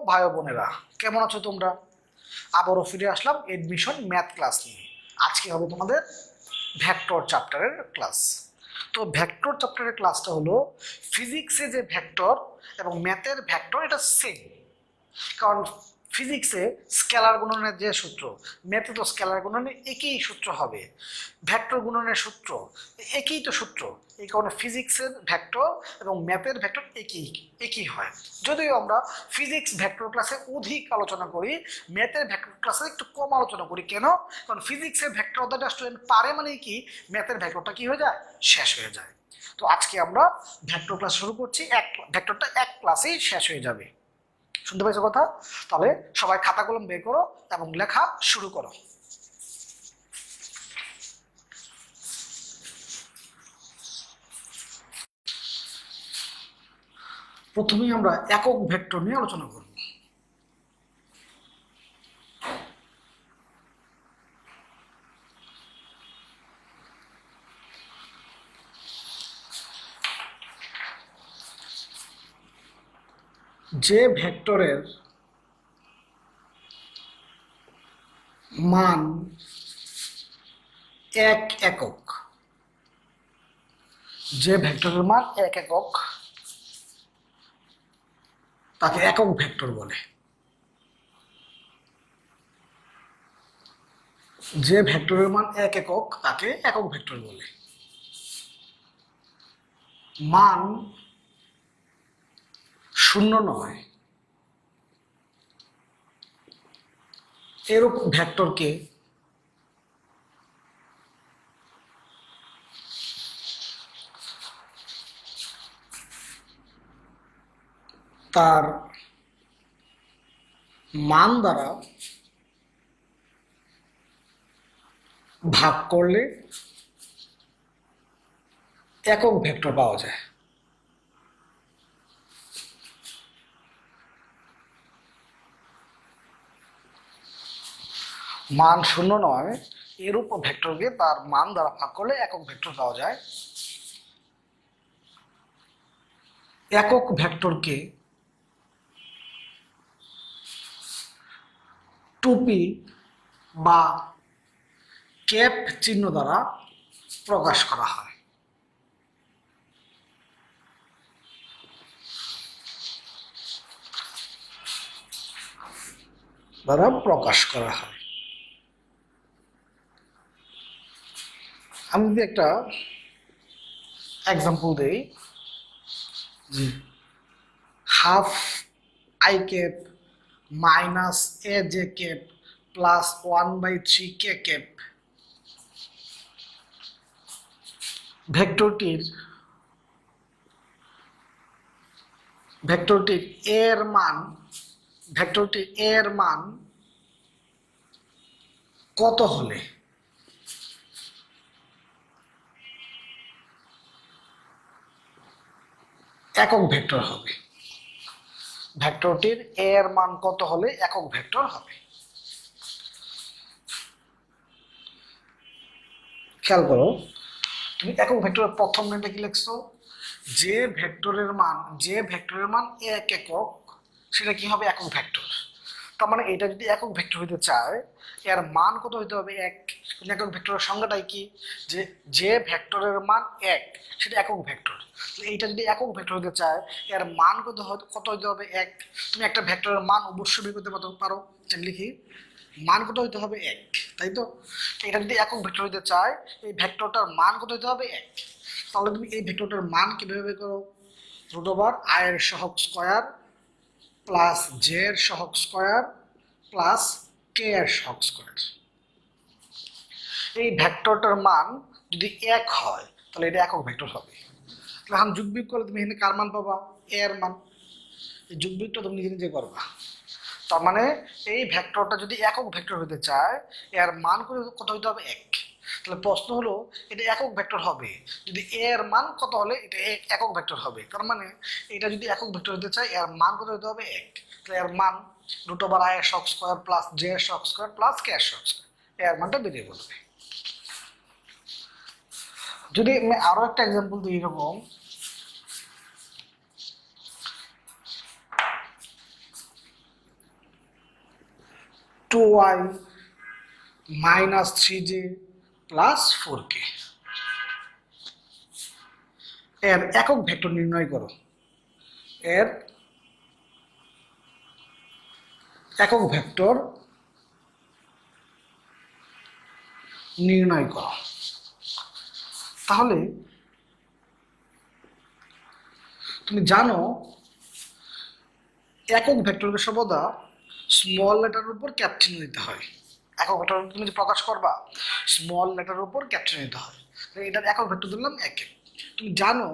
ভাই বোনেরা, কেমন আছো তোমরা? আবারও ফিরে আসলাম এডমিশন ম্যাথ ক্লাস নিয়ে। আজকে হবে তোমাদের ভেক্টর চ্যাপ্টারের ক্লাস। তো ভেক্টর চ্যাপ্টারের ক্লাসটা হলো ফিজিক্সে যে ভেক্টর এবং ম্যাথের ভেক্টর এটা সেম। কারণ ফিজিক্সে স্কেলার গুণনের যে সূত্র, ম্যাথে তো স্কেলার গুণনের একই সূত্র হবে, ভেক্টর গুণনের সূত্র একই তো সূত্র। এই কারণে ফিজিক্সের ভেক্টর এবং ম্যাথের ভেক্টর একই একই হয়। যদিও আমরা ফিজিক্স ভেক্টর ক্লাসে অধিক আলোচনা করি, ম্যাথের ভেক্টর ক্লাসে একটু কম আলোচনা করি। কেন? কারণ ফিজিক্সের ভেক্টর অর্থাৎ স্টুডেন্ট পারে মানে কি, ম্যাথের ভেক্টরটা কি হয়ে যায়, শেষ হয়ে যায়। তো আজকে আমরা ভেক্টর ক্লাস শুরু করছি, ভেক্টরটা এক ক্লাসেই শেষ হয়ে যাবে। শুনতে পাইছো কথা? তাহলে সবাই খাতা কলম বের করো এবং লেখা শুরু করো। প্রথমেই আমরা একক ভেক্টর নিয়ে আলোচনা করব। যে ভেক্টরের মান এক একক, যে ভেক্টরের মান এক একক তাকে একক ভেক্টর বলে। যে ভেক্টরের মান এক একক তাকে একক ভেক্টর বলে। মান শূন্য নয় এরূপ ভেক্টরকে তার মান দ্বারা ভাগ করলে একক ভেক্টর পাওয়া যায়। মান শূন্য নয় এরূপ ভেক্টরকে তার মান দ্বারা ভাগ করলে একক ভেক্টর পাওয়া যায়। একক ভেক্টরকে টুপি বা ক্যাপ চিহ্ন দ্বারা প্রকাশ করা হয়। আমি যদি একটা এক্সাম্পল দেই, যে হাফ আই ক্যাপ মাইনাস এ J cap plus 1/3 K cap, ভেক্টরটির এর মান কত হলে একক ভেক্টর হবে? ভেক্টরটির এর মান কত হলে একক ভেক্টর হবে? খেয়াল করো, তুমি একক ভেক্টরের প্রথম লাইনটা কি লিখছো? যে ভেক্টরের মান এক একক, সেটা কি হবে? একক ভেক্টর। তার মানে এটা যদি একক ভেক্টর হইতে চায়, এর মান কত হইতে হবে? এক। একক ভেক্টরের সংজ্ঞাটাই কি? যে ভেক্টরের মান এক, সেটা একক ভেক্টর। এইটা যদি একক ভেক্টর হইতে চায়, এর মান কত হইতে হবে? এক। তুমি একটা ভেক্টরের মান অবশ্যই বের করতে পারো। লিখি, মান কত হইতে হবে? এক, তাই তো? এটা যদি একক ভেক্টর হইতে চায়, এই ভেক্টরটার মান কত হইতে হবে? এক। তাহলে তুমি এই ভেক্টরটার মান কিভাবে বের করো? √i এর সহগ স্কয়ার প্লাস জে এর সহগ স্কয়ার প্লাস কে এর সহগ স্কয়ার। এই ভেক্টরটার মান যদি এক হয় তাহলে এটা একক ভেক্টর হবে। তাহলে এখন যোগ বিয়োগ করলে তুমি এখানে কার মান পাবা? এর মান। এই যোগ বিয়োগটা তুমি নিজে নিজে করবা। তার মানে এই ভেক্টরটা যদি একক ভেক্টর হতে চায়, এর মান কত হইতে হবে? এক। তাহলে প্রশ্ন হলো, এটা একক ভেক্টর হবে যদি এর মান কত হলে এটা একক ভেক্টর হবে। তার মানে এটা যদি একক ভেক্টর হতে চায়, এর মান কত হতে হবে? এক। তাহলে এর মান √i এর সহগ স্কয়ার প্লাস জে এর সহগ স্কয়ার প্লাস কে এর সহগ স্কয়ার, এর মানটা বেরিয়ে বলবে। যদি আমি আরো একটা এক্সাম্পল দিই, এরকম 2y minus 3j plus 4k। এর একক ভেক্টর নির্ণয় করো। এর একক ভেক্টর নির্ণয় করো। তাহলে তুমি জানো একক ভেক্টরকে সর্বদা স্মল লেটারের উপর ক্যাপিটাল নিতে হয়। একক ভেক্টর তুমি যে প্রকাশ করবা স্মল লেটারের উপর ক্যাপিটাল নিতে হয়। এটার একক ভেক্টর দিলাম একে। তুমি জানো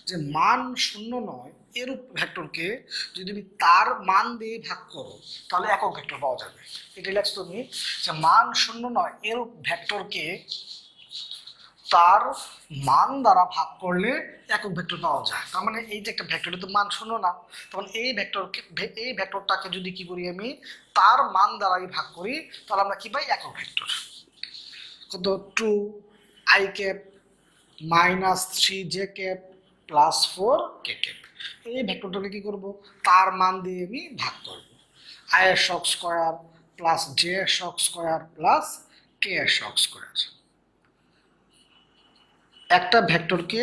যে মান 0 নয় এরূপ ভেক্টরকে যদি তুমি তার মান দিয়ে ভাগ করো তাহলে একক ভেক্টর পাওয়া যাবে। এটা লেখছ তুমি যে মান 0 নয় এরূপ ভেক্টরকে তার মান দ্বারা ভাগ করলে একক ভেক্টর পাওয়া যায়। তার মানে এই যে একটা ভেক্টরের তো মান 0 না, তখন এই ভেক্টরটাকে যদি কি করি আমি তার মান দ্বারাই ভাগ করি তাহলে আমরা কি পাই একক ভেক্টর। কত 2i cap minus 3j cap plus 4k cap. এই ভেক্টরটাকে কি করব তার মান দিয়ে আমি ভাগ করব। i এর শক স্কয়ার প্লাস j এর শক স্কয়ার প্লাস k এর শক স্কয়ার। একটা ভেক্টরকে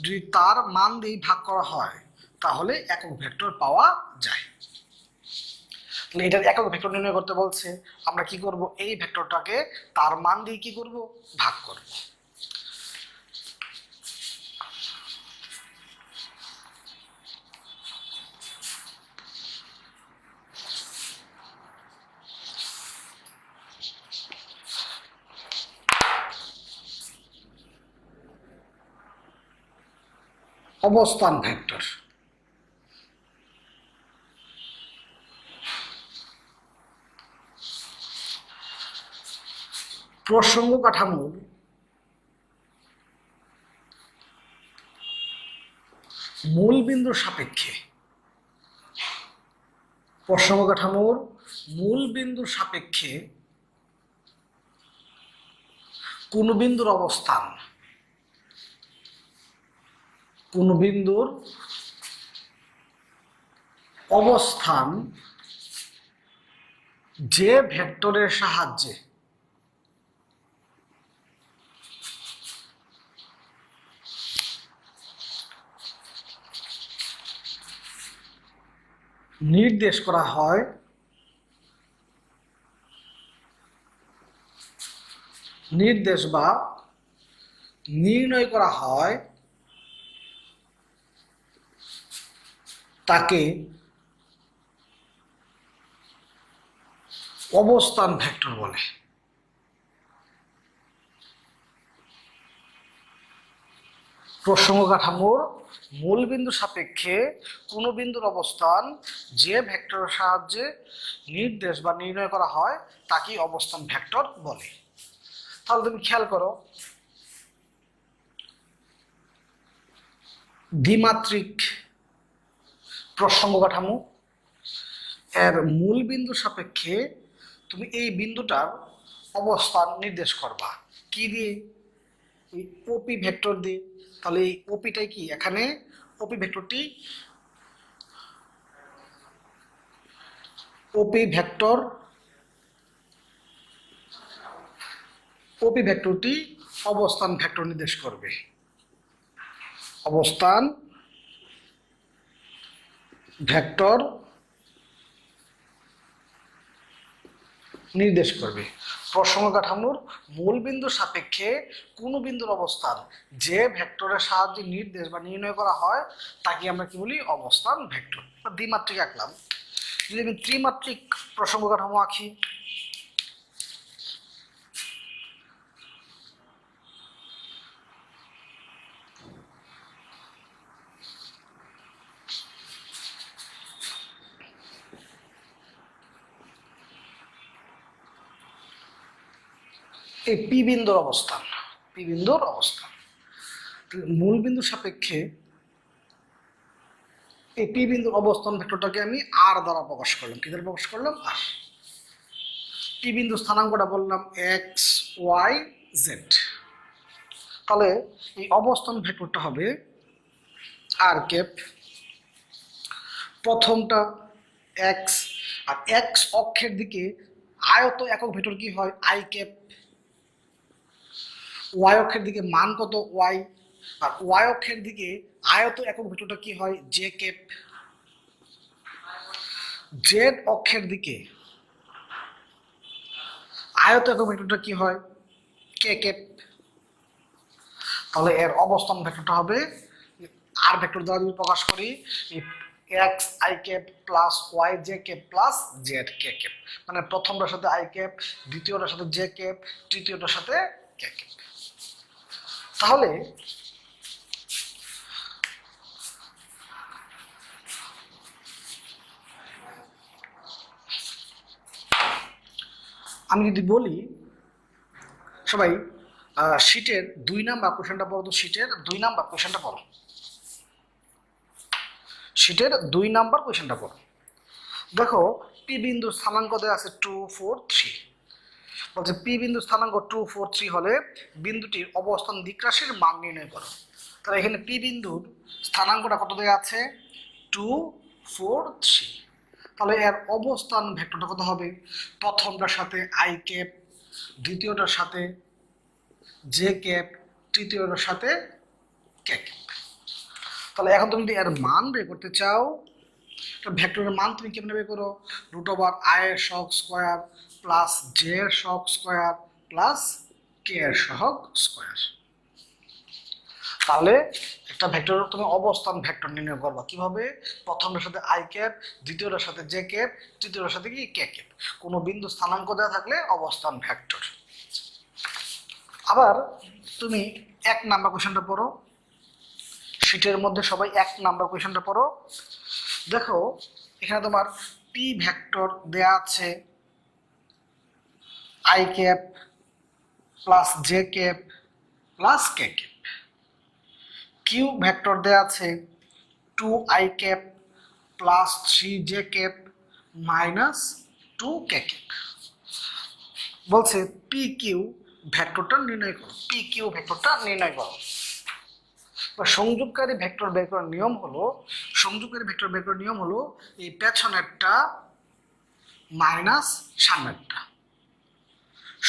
যদি তার মান দিয়ে ভাগ করা হয় তাহলে একক ভেক্টর পাওয়া যায়। তাহলে এটার একক ভেক্টর নির্ণয় করতে বলছে, আমরা কি করব এই ভেক্টরটাকে তার মান দিয়ে কি করব ভাগ করব। অবস্থান ভেক্টর। প্রসঙ্গ কাঠামোর মূল বিন্দুর সাপেক্ষে প্রসঙ্গ কাঠামোর মূল বিন্দুর সাপেক্ষে কোন বিন্দুর অবস্থান যে ভেক্টরের সাহায্যে নির্দেশ করা হয় বা নির্ণয় করা হয় তাকে অবস্থান ভেক্টর বলে। প্রসঙ্গ কাঠামোর মূল বিন্দুর সাপেক্ষে কোন বিন্দুর অবস্থান যে ভেক্টরের সাহায্যে নির্দেশ বা নির্ণয় করা হয় তাকে অবস্থান ভেক্টর বলে। তাহলে তুমি খেয়াল করো দ্বিমাত্রিক প্রসঙ্গ কাঠামো, এর মূল বিন্দুর সাপেক্ষে তুমি এই বিন্দুটার অবস্থান নির্দেশ করবা কি দিয়ে এই ওপি ভেক্টর দিয়ে। তাহলে এই ওপিটাই কি এখানে ওপি ভেক্টরটি অবস্থান ভেক্টর নির্দেশ করবে। অবস্থান ভেক্টর নির্দেশ করবে প্রসঙ্গ কাঠামোর মূল বিন্দুর সাপেক্ষে কোন বিন্দুর অবস্থান যে ভেক্টরের সাহায্যে নির্দেশ বা নির্ণয় করা হয় তাকে আমরা কি বলি অবস্থান ভেক্টর। দ্বিমাত্রিক আঁকলাম, যদি আমি ত্রিমাত্রিক প্রসঙ্গ কাঠামো আঁকি এই পি বিন্দুর অবস্থান মূল বিন্দুর সাপেক্ষে এই পি বিন্দুর অবস্থান ভেক্টরটাকে আমি আর দ্বারা প্রকাশ করলাম। কি দ্বারা প্রকাশ করলাম আর। পি বিন্দু স্থানাঙ্কটা বললাম এক্স ওয়াই জেড। তাহলে এই অবস্থান ভেক্টরটা হবে আর ক্যাপ, প্রথমটা এক্স আর এক্স অক্ষের দিকে আয়ত একক ভেক্টর কি হয় আই ক্যাপ, ওয়াই অক্ষের দিকে মান কত ওয়াই, আর ওয়াই অক্ষের দিকে আয়ত একক ভেক্টরটা কি হয় জে ক্যাপ, জেড অক্ষের দিকে আয়ত একক ভেক্টরটা কি হয় কে ক্যাপ। তাহলে এর অবস্থান ভেক্টরটা হবে আর ভেক্টর দ্বারা যদি প্রকাশ করি X I cap plus Y J cap plus Z K cap, মানে প্রথমটার সাথে আই ক্যাপ, দ্বিতীয়টার সাথে জে ক্যাপ, তৃতীয়টার সাথে কে ক্যাপ। তাহলে আমি যদি বলি সবাই শীটের 2 নাম্বার কোশ্চেনটা পড়ো তো, শীটের 2 নাম্বার কোশ্চেনটা পড়ো, শীটের 2 নাম্বার কোশ্চেনটা পড়ো। দেখো পি বিন্দুর স্থানাঙ্ক দেওয়া আছে 2 4 3, বলছে পি বিন্দুর স্থানাঙ্ক 2 4 3 হলে বিন্দুটির অবস্থান দিকরাশির মান নির্ণয় করো। তাহলে এখানে পি বিন্দুর স্থানাঙ্কটা কত দেওয়া আছে 2 4 3, তাহলে এর অবস্থান ভেক্টরটা কত হবে প্রথমটার সাথে আই ক্যাপ, দ্বিতীয়টার সাথে জে ক্যাপ, তৃতীয়টার সাথে কে ক্যাপ। তাহলে এখন তুমি যদি এর মান বের করতে চাও, ভেক্টরের মান তুমি কেমনে বের করো রুট ওভার আই এর সহগ স্কোয়ার প্লাস জে এর সহগ স্কোয়ার প্লাস কে এর সহগ স্কোয়ার। তাহলে একটা ভেক্টর তুমি অবস্থান ভেক্টর নির্ণয় করবা কিভাবে, প্রথমটার সাথে আই ক্যাপ, দ্বিতীয়টার সাথে জে ক্যাপ, তৃতীয়টার সাথে কি কে ক্যাপ, কোনো বিন্দু স্থানাঙ্ক দেওয়া থাকলে অবস্থান ভেক্টর। আবার তুমি 1 নাম্বার কোশ্চেনটা পড়ো, শীটের মধ্যে সবাই 1 নাম্বার কোশ্চেনটা পড়ো। দেখো এখানে তোমার পি ভেক্টর দেয়া আছে I cap plus J cap plus K cap, Q vector দেয়া আছে 2 I cap plus 3 J cap minus 2 K cap. বলছে পি কিউ ভেক্টরটা নির্ণয় করো, পি কিউ ভেক্টরটা নির্ণয় করো। সংযোগকারী ভেক্টর বের করার নিয়ম হলো, সংযোগকারী ভেক্টর বের করার নিয়ম হলো এই পেছনেরটা মাইনাস সামনেরটা।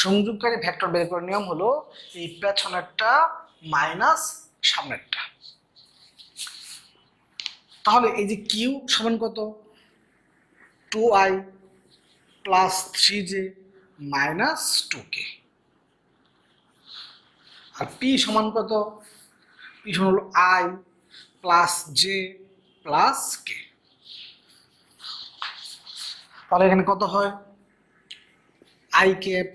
সংযোগকারী ভেক্টর বের করার নিয়ম হলো এই পেছনেরটা মাইনাস সামনেরটা। তাহলে এই যে কিউ সমান কত 2i plus 3j minus 2k, আর পি সমান কত, পি সমান হলো i প্লাস জে প্লাস কে। তাহলে এখানে কত হয় I cap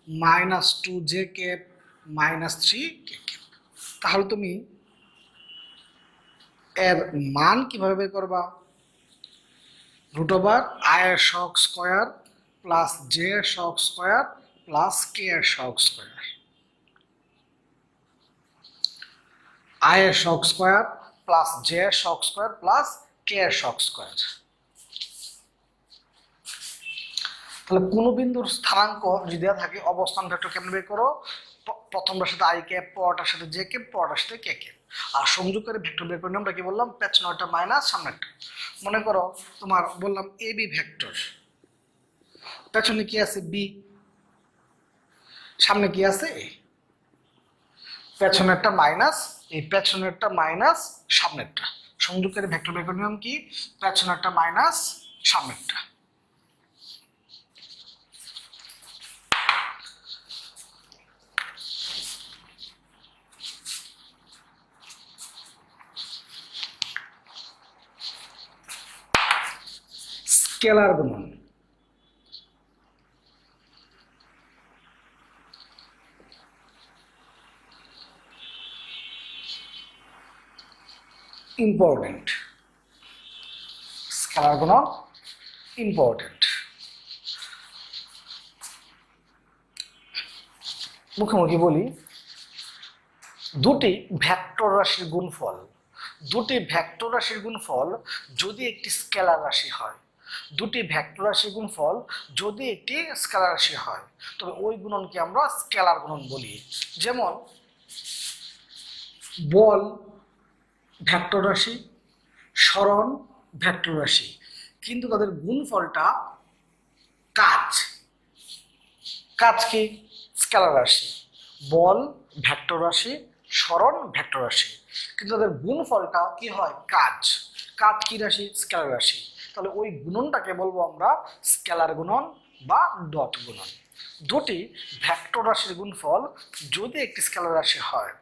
minus 2j cap minus 3k cap. তাহলে তুমি এর মান কিভাবে বের করবা, রুট ওভার আই এর সহগ স্কোয়ার প্লাস জে এর সহগ স্কোয়ার প্লাস কে এর সহগ স্কোয়ার, আই এর সহগ স্কোয়ার প্লাস জে এর সহগ স্কোয়ার প্লাস কে এর সহগ স্কোয়ার। তাহলে কোন বিন্দুর স্থানাঙ্ক যদি দেওয়া থাকে অবস্থান ভেক্টর কেমন বের করো, প্রথমটার সাথে আই ক্যাপ, পরটার সাথে জে ক্যাপ, পরটার সাথে কে ক্যাপ। আর সংযোগকারী ভেক্টর বের করে আমরা কি বললাম পেছনেরটা মাইনাস সামনেরটা। মনে করো তোমার বললাম এ বি ভেক্টর, পেছনে কি আছে বি, সামনে কি আছে এ, পেছনেরটা মাইনাস, এই পেছনেরটা মাইনাস সামনেরটা। সংযোগকারী ভেক্টর বের করার নিয়ম কি পেছনেরটা মাইনাস সামনেরটা। স্কেলার গুণন, ইম্পর্টেন্ট, স্কেলার গুণন ইম্পর্টেন্ট। মুখোমুখি বলি, দুটি ভেক্টর রাশির গুণফল, দুটি ভেক্টর রাশির গুণফল যদি একটি স্কেলার রাশি হয়, দুটি ভেক্টর রাশির গুণফল যদি একটি স্কেলার রাশি হয় তবে ওই গুণনকে আমরা স্কেলার গুণন বলি। যেমন বল ভেক্টর রাশি, সরণ ভেক্টর রাশি, কিন্তু তাদের গুণফলটা কাজ কাজ কি? স্কেলার রাশি। বল ভেক্টর রাশি, সরণ ভেক্টর রাশি, কিন্তু তাদের গুণফলটা কি হয়? কাজ। কাজ কি রাশি? স্কেলার রাশি। তাহলে ওই গুণনটাকে বলবো আমরা স্কেলার গুণন বা ডট গুণন। দুটি ভেক্টর রাশির গুণফল যদি একটি স্কেলার রাশি হয়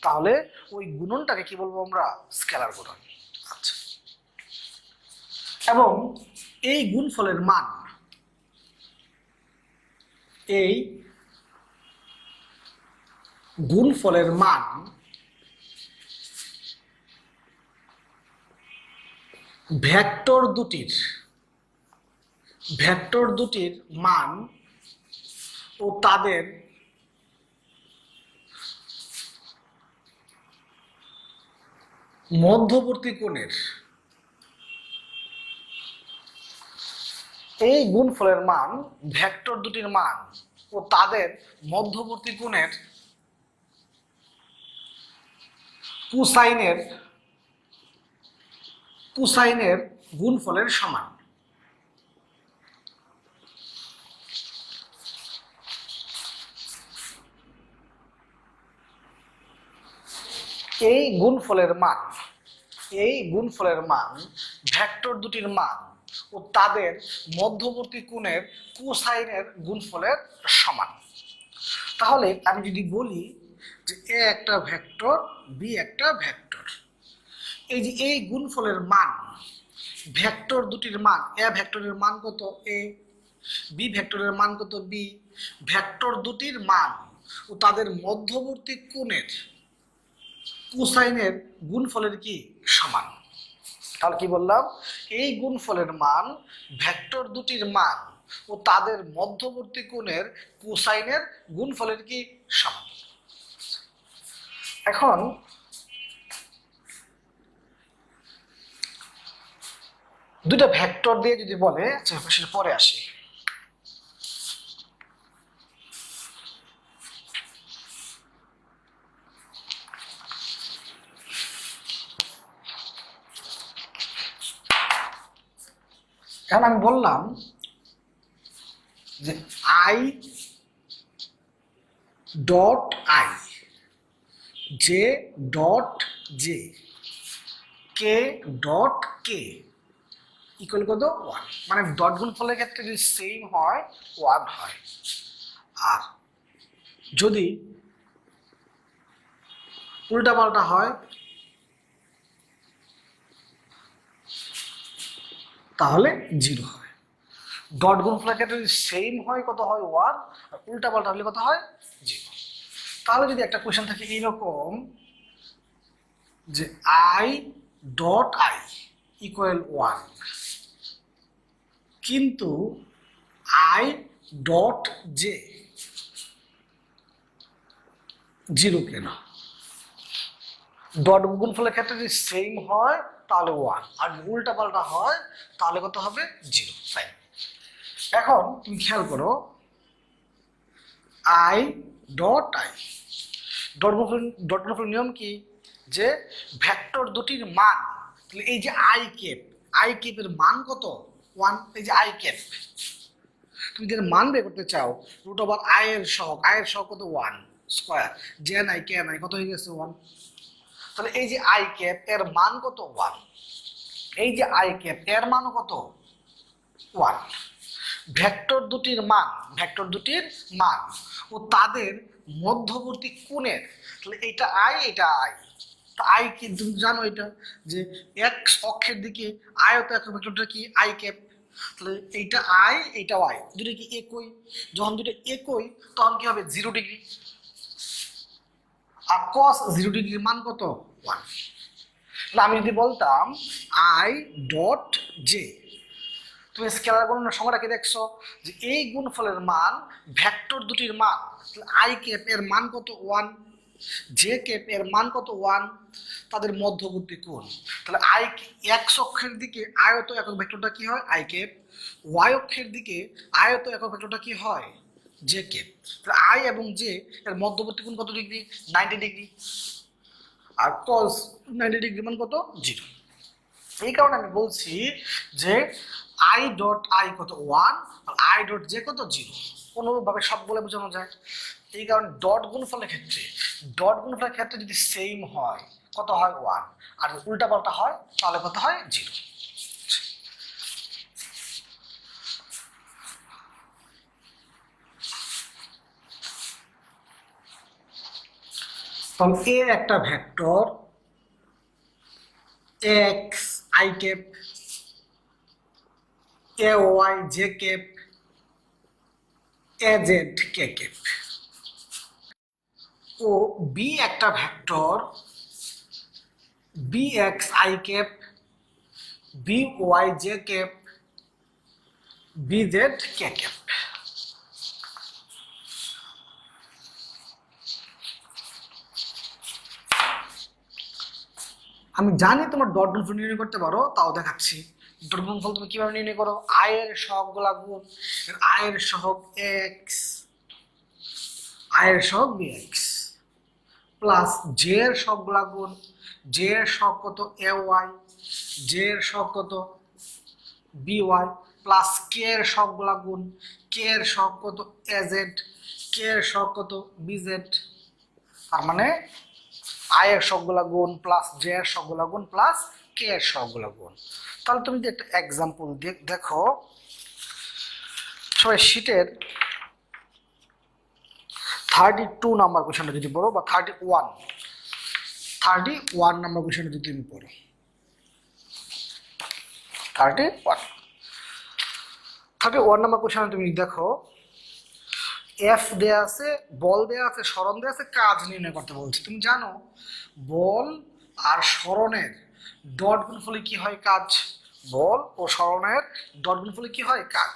তাহলে ওই গুণনটাকে কি বলবো আমরা? স্কেলার গুণন। আচ্ছা, এবং এই গুণফলের মান, এই গুণফলের মান ভেক্টর দুটির মান ও তাদের মধ্যবর্তী কোণের, এই গুণফলের মান ভেক্টর দুটির মান ও তাদের মধ্যবর্তী কোণের কোসাইনের গুণফলের সমান। এই গুণফলের মান ভেক্টর দুটির মান ও তাদের মধ্যবর্তী কোণের কোসাইনের গুণফলের সমান। তাহলে আমি যদি বলি যে এ একটা ভেক্টর, বি একটা ভেক্টর, এই যে এই গুণফলের মান ভেক্টর দুটির মান, এ ভেক্টরের মান কত? এ। বি ভেক্টরের মান কত? বি। ভেক্টর দুটির মান ও তাদের মধ্যবর্তী কোণের কোসাইনের গুণফলের কি সমান। তাহলে কি বললাম? এই গুণফলের মান ভেক্টর দুটির মান ও তাদের মধ্যবর্তী কোণের কোসাইনের গুণফলের কি সমান। এখন দুটো ভেক্টর দিয়ে যদি বলে, আচ্ছা পরে আসি। এখন আমি বললাম যে I dot I, J dot J, K dot K equal কত? 1। মানে ডট গুণফলের ক্ষেত্রে যদি সেম হয় 1 হয়, আর যদি উল্টা পাল্টা হয় তাহলে 0 হয়। ডট গুণফলের ক্ষেত্রে যদি সেম হয় কত হয়? 1। আর উল্টা পাল্টা হলে কত হয়? 0। তাহলে যদি একটা কোয়েশ্চেন থাকে এইরকম যে আই ডট আই ইকুয়াল 1, কিন্তু আই ডট জে 0 কেন? ডট গুণফলের ক্ষেত্রে যদি সেম হয় তাহলে 1, আর উল্টা পাল্টা হয় তাহলে কত হবে? 0। ফাইন। এখন তুমি খেয়াল করো, আই ডট আই, ডট গুণফলের নিয়ম কি? যে ভেক্টর দুটির মান, তাহলে এই যে আই কেপের মান কত? 1। এই যে আই কেপ, তুমি যদি মান বের করতে চাও, রুট ওভার আয়ের সহগ কত? 1 স্কয়ার। জে নাই কে নাই কত হয়ে গেছে? 1। তাহলে এই যে আই ক্যাপ এর মান কত? 1। এই যে আই ক্যাপ এর মানও কত? 1। ভেক্টর দুটির মান ও তাদের মধ্যবর্তী কোণের, তাহলে এটা আই, এটা আই, আই কি তুমি জানো এটা যে এক্স অক্ষের দিকে আয়ত একক ভেক্টরটা কি? I cap. তাহলে এইটা আই, এইটা আই, দুটো কি একই? যখন দুটো একই তখন কি হবে? 0 ডিগ্রি। আর cos 0 ডিগ্রির মান কত? 1। তাহলে আমি যদি বলতাম আই ডট জে, তুমি স্কেলার গুণনের সংখ্যাটা কি দেখছো? যে এই গুণফলের মান ভেক্টর দুটির মান, আই ক্যাপ এর মান কত? 1, জে ক্যাপ এর মান কত? 1, তাদের মধ্যবর্তী কোণ। তাহলে আই এক্স অক্ষের দিকে আয়ত একক ভেক্টরটা কি হয়? I cap. ওয়াই অক্ষের দিকে আয়ত একক ভেক্টরটা কি হয়? J cap. তাহলে আই এবং জে এর মধ্যবর্তী কোণ কত ডিগ্রি? 90 ডিগ্রি। আর cos 90 ডিগ্রি মান কত? 0। এই কারণে আমি বলছি যে আই ডট আই কত 1 আর আই ডট জে কত 0। অনুরূপভাবে সবগুলো বোঝানো যায়। এই কারণে ডট গুণফলের ক্ষেত্রে যদি সেম হয় কত হয় 1, আর উল্টা পাল্টা হয় তাহলে কত হয় 0। তাহলে এ একটা vector X I cap, A Y J cap, A Z K cap. ও বি একটা vector B X I cap, B Y J cap, B Z K cap. আমি জানি তোমার ডট গুণফল নির্ণয় করতে পারো, তাও দেখাচ্ছি। ডট গুণফল তুমি কিভাবে নির্ণয় করো? আয়ের সহগগুলা গুণ, আয়ের সহগ এক্স, আয়ের সহগ বি এক্স, প্লাস জে এর সহগগুলা গুণ, জে এর সহগ কত এ ওয়াই, জে এর সহগ কত বি ওয়াই, প্লাস কে এর সহগগুলা গুণ, কে এর সহগ কত এ জেড, কে এর সহগ কত বি জেড। তার মানে আই এর সবগুলা গুণ প্লাস জে এর সবগুলা গুণ প্লাস কে এর সবগুলা গুণ। তাহলে তুমি যদি একটা এক্সাম্পল দেখো, সবাই শীটের 32 নাম্বার কোশ্চেনটা যদি পড়ো, বা 31 নাম্বার কোশ্চেনটা যদি তুমি পড়ো, 31 নাম্বার কোশ্চেনটা তুমি দেখো, এফ দেয়া আছে, বল দেয়া আছে, সরণ দেয়া আছে, কাজ নির্ণয় করতে বলছে। তুমি জানো বল আর সরণের ডট গুণফলে কি হয়? কাজ। বল ও সরণের ডট গুণফলে কি হয়? কাজ।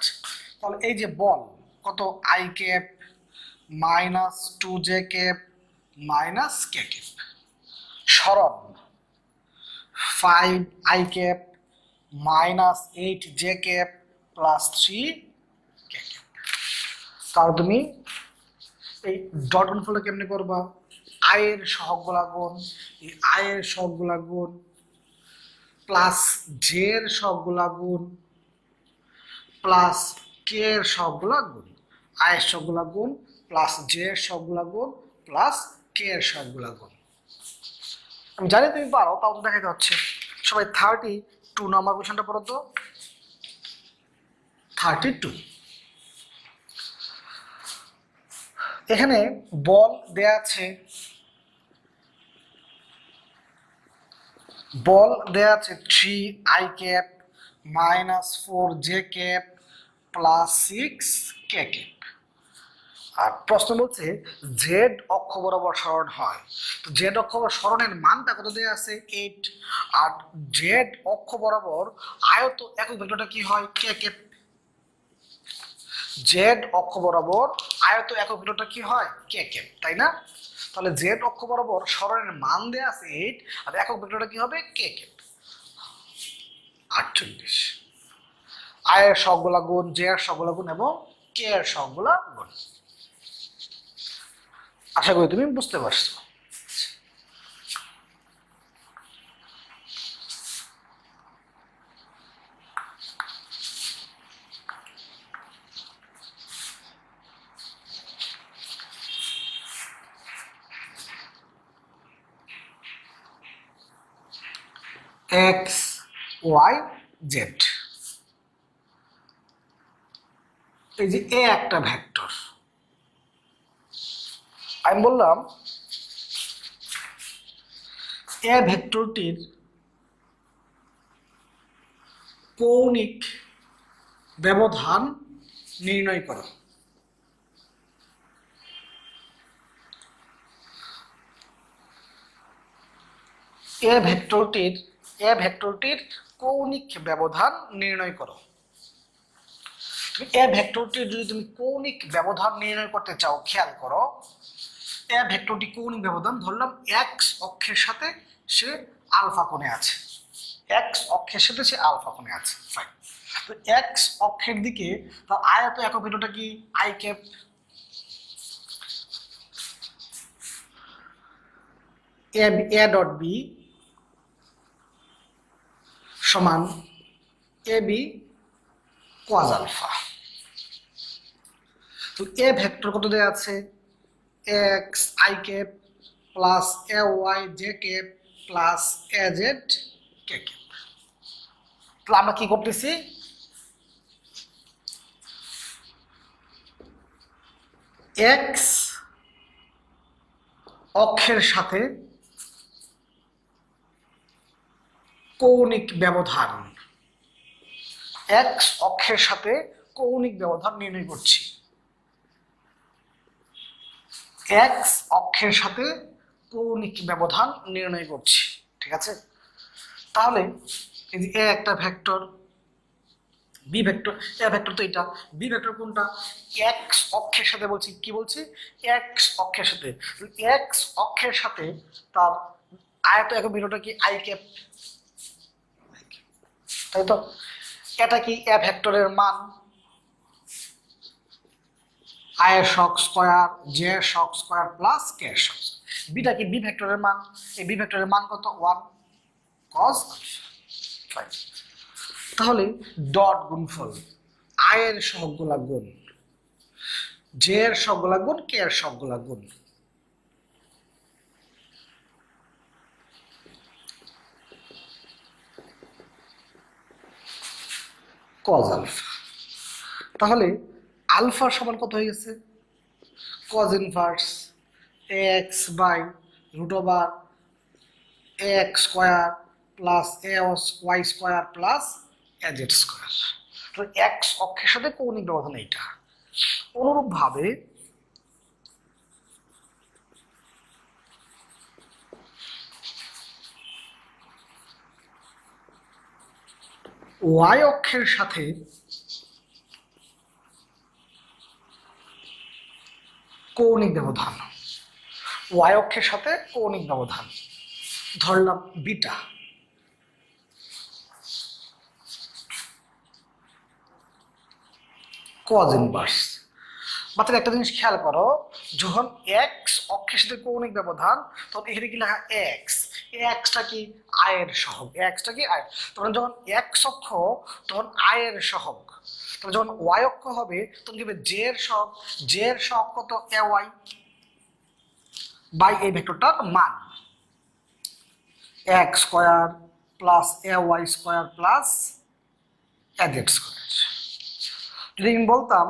তাহলে এই যে বল কত I cap minus 2 J cap minus K cap, সরণ 5 I cap minus 8 J cap plus 3 K cap. তাহলে তুমি এই ডট গুণফলটা কেমনে করবা? আয়ের সহগগুলা গুণ, এই আয়ের সহগগুলা গুণ প্লাস জে এর সহগগুলা গুণ প্লাস কে এর সহগগুলা গুণ, আয়ের সহগগুলা গুণ প্লাস জে এর সহগগুলা গুণ প্লাস কে এর সহগগুলা গুণ। আমি জানি তুমি পারো, তাও তো দেখাতে হচ্ছে। সবাই 32 নাম্বার কোশ্চেনটা পড়ো তো। 32 এখানে বল দেয়া আছে, বল দেয়া আছে 3 I cap minus 4 J cap plus 6 K cap. আর প্রশ্ন বলছে জেড অক্ষ বরাবর সরণ হয়, তো জেড অক্ষ বরাবর সরণের মানটা কত দেয়া আছে? 8। আর জেড অক্ষ বরাবর আয়ত একক ভেক্টরটা কি হয়? কে ক্যাপ। জেড অক্ষ বরাবর আয়ত একক ভেক্টরটা কি হয়? কে ক্যাপ, তাই না? তাহলে জেড অক্ষ বরাবর সরণের মান দেয়া আছে 8, আর একক ভেক্টরটা কি হবে? কে ক্যাপ। 48 আয়ের সবগুলা গুণ, জে এর সবগুলা গুণ এবং কে এর সবগুলা গুণ। আশা করি তুমি বুঝতে পারছো। এক্স ওয়াই জেড, এই যে এ একটা ভেক্টর, আমি বললাম এ ভেক্টরটির কৌণিক ব্যবধান নির্ণয় করো। এ ভেক্টরটির কৌণিক ব্যবধান নির্ণয় করো। এ ভেক্টরটির যদি তুমি কৌণিক ব্যবধান নির্ণয় করতে চাও, খেয়াল করো, এ ভেক্টরটি কৌণিক ব্যবধান ধরলাম এক্স অক্ষের সাথে সে আলফা কোণে আছে, এক্স অক্ষের সাথে সে আলফা কোণে আছে, ফাইন। তো এক্স অক্ষের দিকে তার আয়ত একক ভেক্টরটা কি? I cap. A dot B সমান এ বি কজ আলফা। তো এ ভেক্টর কত দেওয়া আছে, এক্স আই ক্যাপ প্লাস এ ওয়াই জে ক্যাপ প্লাস এ জেড কে ক্যাপ। তাহলে আমরা কি করতেছি, এক্স অক্ষের সাথে কৌণিক ব্যবধান, এক্স অক্ষের সাথে কৌণিক ব্যবধান নির্ণয় করছি। এক্স অক্ষের সাথে কৌণিক ব্যবধান নির্ণয় করছি, ঠিক আছে। তাহলে এই যে এ একটা vector, B vector, A vector তো এটা, বি ভেক্টর কোনটা, এক্স অক্ষের সাথে বলছি, কি বলছি, এক্স অক্ষের সাথে, এক্স অক্ষের সাথে তার আয়ত একক বিন্দুটা কি আই ক্যাপ, তাই তো। এটা কি এ ভেক্টরের মান, আই এর শক স্কয়ার জে এর শক স্কয়ার প্লাস কে এর শক। বিটা কি বি ভেক্টরের মান, এই বি ভেক্টরের মান কত 1 cos আলফা। তাহলে ডট গুণফল, আই এর সহগগুলা গুণ জে এর সহগগুলা গুণ কে এর সহগগুলা গুণ, cos আলফা। তাহলে আলফার সমান কত হয়ে গেছে, cos inverse X by root over X square plus এ ওয়াই স্কয়ার প্লাস এ জেড স্কয়ার। তো এক্স অক্ষের সাথে কৌণিক ব্যবধান এইটা। অনুরূপভাবে ওয়াই অক্ষের সাথে কৌণিক ব্যবধান, ওয়াই অক্ষের সাথে কৌণিক ব্যবধান ধরলাম বিটা, কজ ইনভার্স। মাত্র একটা জিনিস খেয়াল করো, যখন এক্স অক্ষের সাথে কৌণিক ব্যবধান তখন এখানে কি লেখা এক্স, এক্সটা কি আয়ের সহগ, এক্সটা কি আয়, তখন যখন এক্স অক্ষ তখন আয়ের সহগ, তখন যখন ওয়াই অক্ষ হবে তখন কি হবে জে এর সহগ, জে এর সহগ কত এ ওয়াই বাই এই ভেক্টরটার মান এক্স স্কয়ার প্লাস এ ওয়াই স্কয়ার প্লাস এ জেড স্কয়ার। যদি আমি বলতাম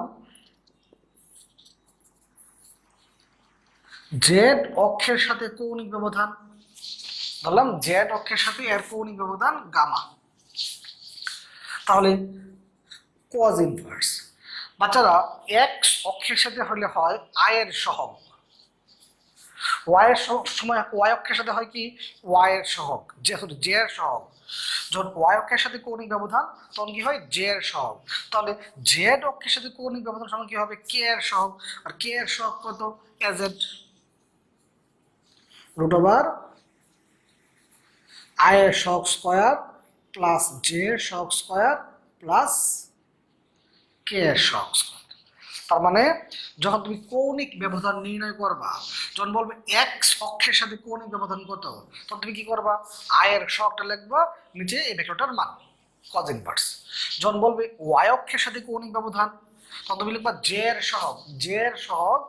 জেড অক্ষের সাথে কৌণিক ব্যবধান, ধরলাম জেড অক্ষের সাথে এর কৌণিক ব্যবধান গামা, তাহলে কজ ইনভার্স। বাচ্চারা এক্স অক্ষের সাথে হলে হয় আয়ের সহগ, ওয়াই এর সময় ওয়াই অক্ষের সাথে হয় কি ওয়াই এর সহগ, যেহেতু জে এর সহগ, যখন ওয়াই অক্ষের সাথে কৌণিক ব্যবধান তখন কি হয় জে এর সহগ, তাহলে জেড অক্ষের সাথে কৌণিক ব্যবধান সমান কি হবে কে এর সহগ, আর কে এর সহগ কত এজেড রুট ওভার আই এর সহগ স্কয়ার প্লাস জে এর সহগ স্কয়ার প্লাস কে এর সহগ স্কয়ার। তার মানে যখন তুমি কৌণিক ব্যবধান নির্ণয় করবা, যখন বলবে এক্স অক্ষের সাথে কৌণিক ব্যবধান কত, তখন তুমি কি করবা আই এর সহগটা লিখবা নিচে এই ভেক্টরটার মান কজ ইনভার্স। যখন বলবে ওয়াই অক্ষের সাথে কৌণিক ব্যবধান তখন তুমি লিখবা জে এর সহগ, জে এর সহগ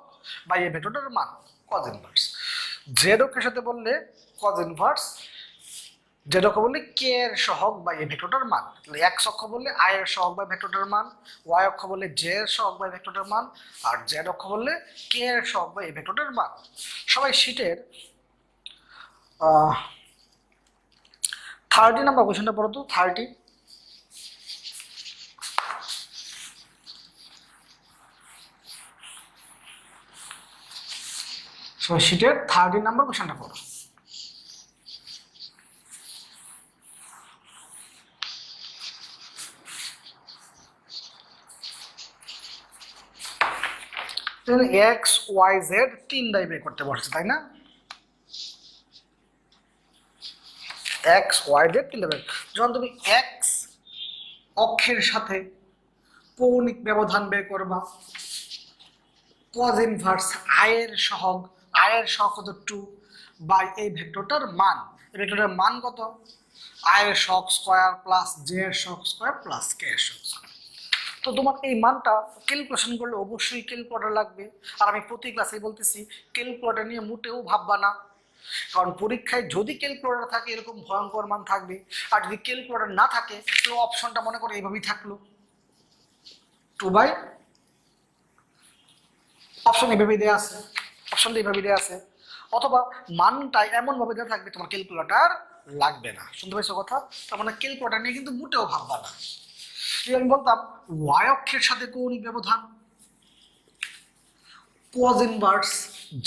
বা এই ভেক্টরটার মান কজ ইনভার্স। জেড অক্ষের সাথে বললে কজ ইনভার্স, জেড অক্ষ বললে কে এর সহগ বা এই ভেক্টরটার মান, এক্স অক্ষ বললে আই এর সহগ বা ভেক্টরটার মান, ওয়াই অক্ষ বললে জে এর সহগ বা ভেক্টরটার মান, আর জেড অক্ষ বললে কে এর সহগ বা এই ভেক্টরটার মান। সবাই শীটের 30 নাম্বার কোশ্চেনটা পড়ো তো, 30। সবাই শীটের 30 নাম্বার কোশ্চেনটা পড়ো। এক্স ওয়াই জেড তিনটাই বের করতে বলছে তাই না, এক্স ওয়াই জেড তিনটা বের। যখন তুমি এক্স অক্ষের সাথে কৌণিক ব্যবধান বের করবা, কজ ইনভার্স আয়ের সহগ, আয়ের সহগ কত 2 বাই এই ভেক্টরটার মান, এই ভেক্টরটার মান কত আয়ের সহগ স্কয়ার প্লাস জে এর সহগ স্কয়ার প্লাস কে এর সহগ স্কয়ার। তো তোমার এই মানটা ক্যালকুলেশন করলে অবশ্যই ক্যালকুলেটর লাগবে। আর আমি প্রতি ক্লাসে বলতেছি ক্যালকুলেটর নিয়ে মোটেও ভাববা না, কারণ পরীক্ষায় যদি ক্যালকুলেটর থাকে এরকম ভয়ঙ্কর মান থাকবে, আর যদি ক্যালকুলেটর না থাকে তো অপশনটা মনে করো এইভাবেই থাকলো 2/, অপশন এইভাবেই দেওয়া আছে, অপশনটা এইভাবেই দেওয়া আছে, অথবা মানটা এমন ভাবে দেওয়া থাকবে তোমার ক্যালকুলেটর লাগবে না। শুনতে পাইছো কথা? তার মানে ক্যালকুলেটর নিয়ে কিন্তু মোটেও ভাববা না। যদি আমি বলতাম y অক্ষের সাথে কৌণিক ব্যবধান cos ইনভার্স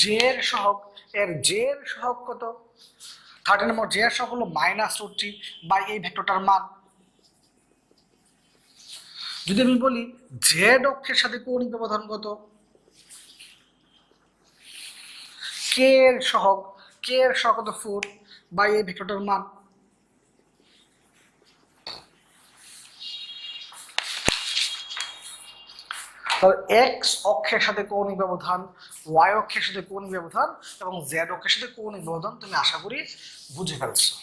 j এর সহগ, এর j এর সহগ কত? 13 নম্বর j এর সহগ হলো -√3 বাই এই ভেক্টরটার মান। যদি আমি বলি z অক্ষের সাথে কৌণিক ব্যবধান কত? k এর সহগ, k এর সহগ কত? 4 বাই এই ভেক্টরটার মান। তাহলে x অক্ষের সাথে কৌণিক ব্যবধান, y অক্ষের সাথে কৌণিক ব্যবধান এবং z অক্ষের সাথে কৌণিক ব্যবধান তুমি আশা করি বুঝে ফেলছো।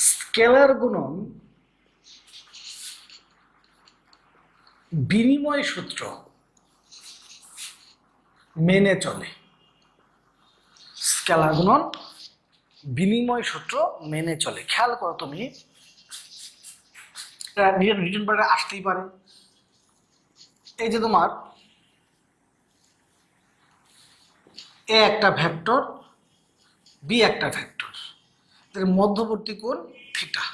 স্কেলার গুণন বিনিময় সূত্র মেনে চলে। স্কেলার গুণন বিনিময় সূত্র মেনে চলে। খেয়াল করো তুমি, রিটার্ন পারে আসতেই পারে। এই যে তোমার এ একটা ভেক্টর, বি একটা ভেক্টর, এর মধ্যবর্তী কোণ থিটা।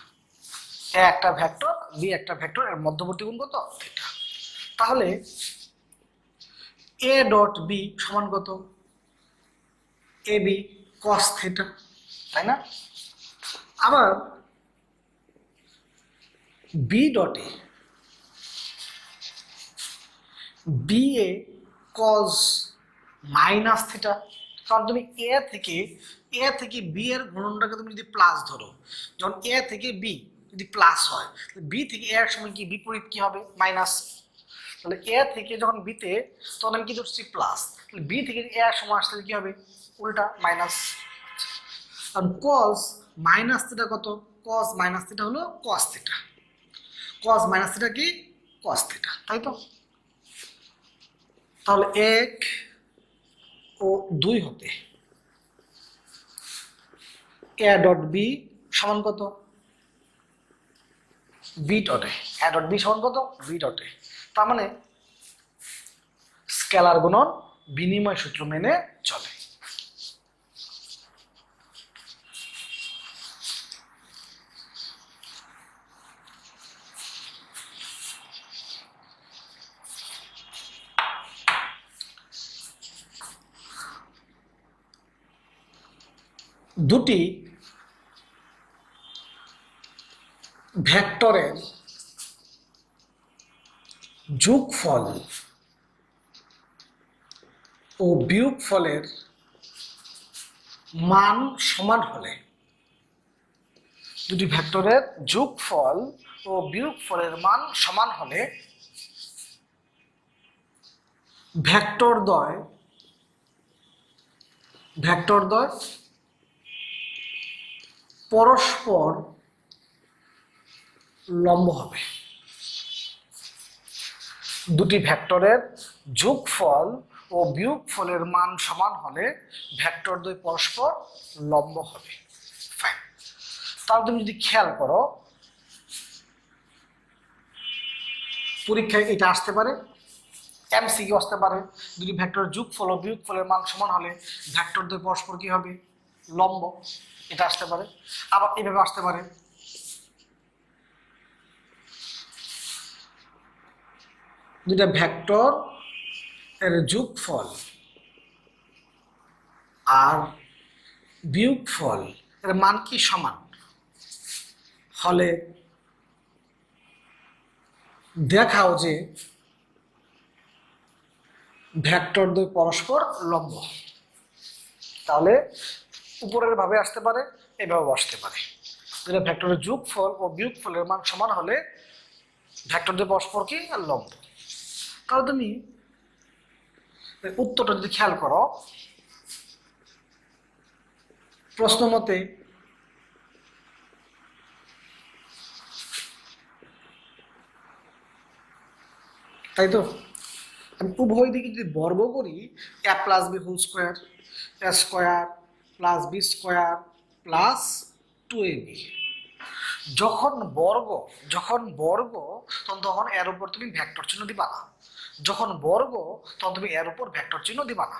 এ একটা ভেক্টর, বি একটা ভেক্টর, এর মধ্যবর্তী কোণ কত? থিটা। তাহলে এ ডট বি সমান কত? এ বি কস থিটা, তাই না? আবার বি ডটে B A cause minus theta. কারণ তুমি এ থেকে বি এর গুণনটাকে তুমি যদি প্লাস ধরো, যখন এ থেকে বি যদি প্লাস হয়, বি থেকে এ এর সময় কি বিপরীত কি হবে? মাইনাস। তাহলে এ থেকে যখন বিতে, তখন আমি কি ধরছি? প্লাস। তাহলে বি থেকে এ এর সময় আসলে কি হবে? উল্টা, মাইনাস। কারণ কজ মাইনাস থিটা কত? কজ মাইনাস থিটা হলো cos theta. Cos minus theta কি? কস থিটা, তাই তো? তাহলে 1 ও 2 হতে এ ডট বি সমান কত? বি ডটে এ ডট বি সমান কত? বি ডটে। তার মানে স্কেলার গুণন বিনিময় সূত্র মেনে চলে। দুটি ভেক্টরের যোগফল ও বিয়োগফলের মান সমান হলে, দুটি ভেক্টরের যোগফল ও বিয়োগফলের মান সমান হলে ভেক্টরদ্বয় পরস্পর লম্ব হবে। দুটি ভেক্টরের যোগফল ও বিয়োগফলের মান সমান হলে ভেক্টরদ্বয় পরস্পর লম্ব হবে। ফাইন। তাহলে তুমি যদি খেয়াল করো, পরীক্ষায় এটা আসতে পারে, এমসিকিউ আসতে পারে, দুটি ভেক্টরের যোগফল ও বিয়োগফলের মান সমান হলে ভেক্টরদ্বয় পরস্পর কি হবে? লম্ব। এটা আসতে পারে। আবার এইভাবে আসতে পারে, দুটা ভেক্টর এর যোগফল আর বিয়োগফল এর মান কি সমান হলে দেখাও যে ভেক্টরদ্বয় পরস্পর লম্ব। তাহলে উপরের ভাবে আসতে পারে, এভাবে আসতে পারে। দুটা ভেক্টরের যোগফল ও বিয়োগফলের মান সমান হলে ভেক্টর দিয়ে পরস্পর কি লম্ব। তাহলে তুমি উত্তরটা যদি খেয়াল করো, প্রশ্ন মতে তাই তো, আমি উভয় দিকে যদি বর্গ করি, a plus B whole square, a square plus B square plus 2ab, যখন বর্গ তখন এর উপর তুমি ভেক্টর চিহ্ন দিবা না, যখন বর্গ তখন তুমি এর উপর ভেক্টর চিহ্ন দিবা না।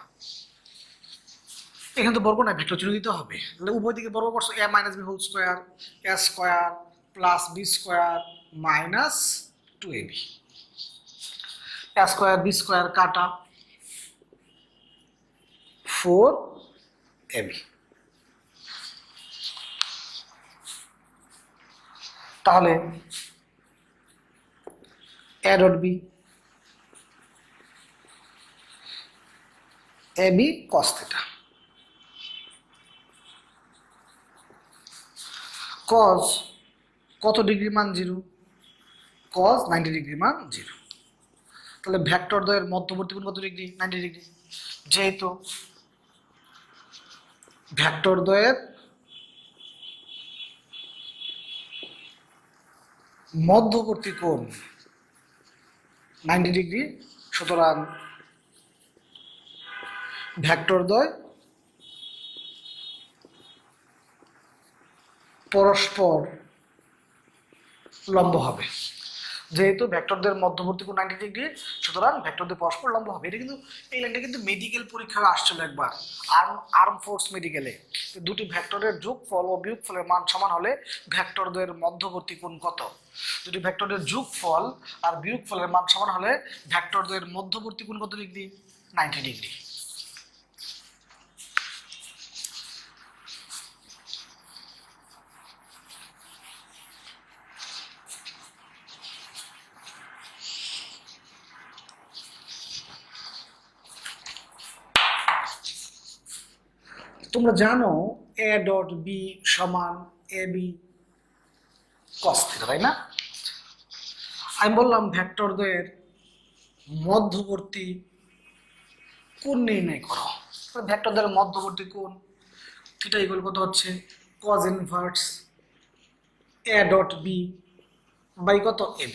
এখানে তো বর্গ না, ভেক্টর চিহ্ন দিতে হবে। তাহলে উভয় দিকে বর্গ করছো, a minus B whole square, a square plus B square minus 2ab, a square B square কাটা 4ab। তাহলে a dot B, ab cos থিটা, cos কত ডিগ্রি মান 0, cos 90 ডিগ্রি মান 0। তাহলে ভেক্টর দ্বয়ের মধ্যবর্তী কোণ কত ডিগ্রি, 90 ডিগ্রি। যেহেতু ভেক্টর দ্বয়ের মধ্যবর্তী কোণ 90 ডিগ্রি, সুতরাং ভেক্টর দ্বয় পরস্পর লম্ব হবে। যেহেতু ভেক্টরদের মধ্যবর্তী কোণ 90 ডিগ্রি, সুতরাং ভেক্টরদের পরস্পর লম্ব হবে। এটা কিন্তু এই লাইনটা কিন্তু মেডিকেল পরীক্ষায় আসছিল একবার, আর্ম ফোর্স মেডিকেলে। দুটি ভেক্টরের যোগফল ও বিয়োগফলের মান সমান হলে ভেক্টরদের মধ্যবর্তী কোণ কত। দুটি ভেক্টরের যোগফল আর বিয়োগফলের মান সমান হলে ভেক্টরদের মধ্যবর্তী কোণ কত ডিগ্রি, 90 ডিগ্রি। তোমরা জানো a ডট বি সমান ab cos থিটা, তাই না? আমি বললাম ভেক্টরদের মধ্যবর্তী কোণ নির্ণয় করো। ভেক্টরদের মধ্যবর্তী কোণ থিটা ইকুয়াল কত হচ্ছে, cos inverse a dot B by কত, ab,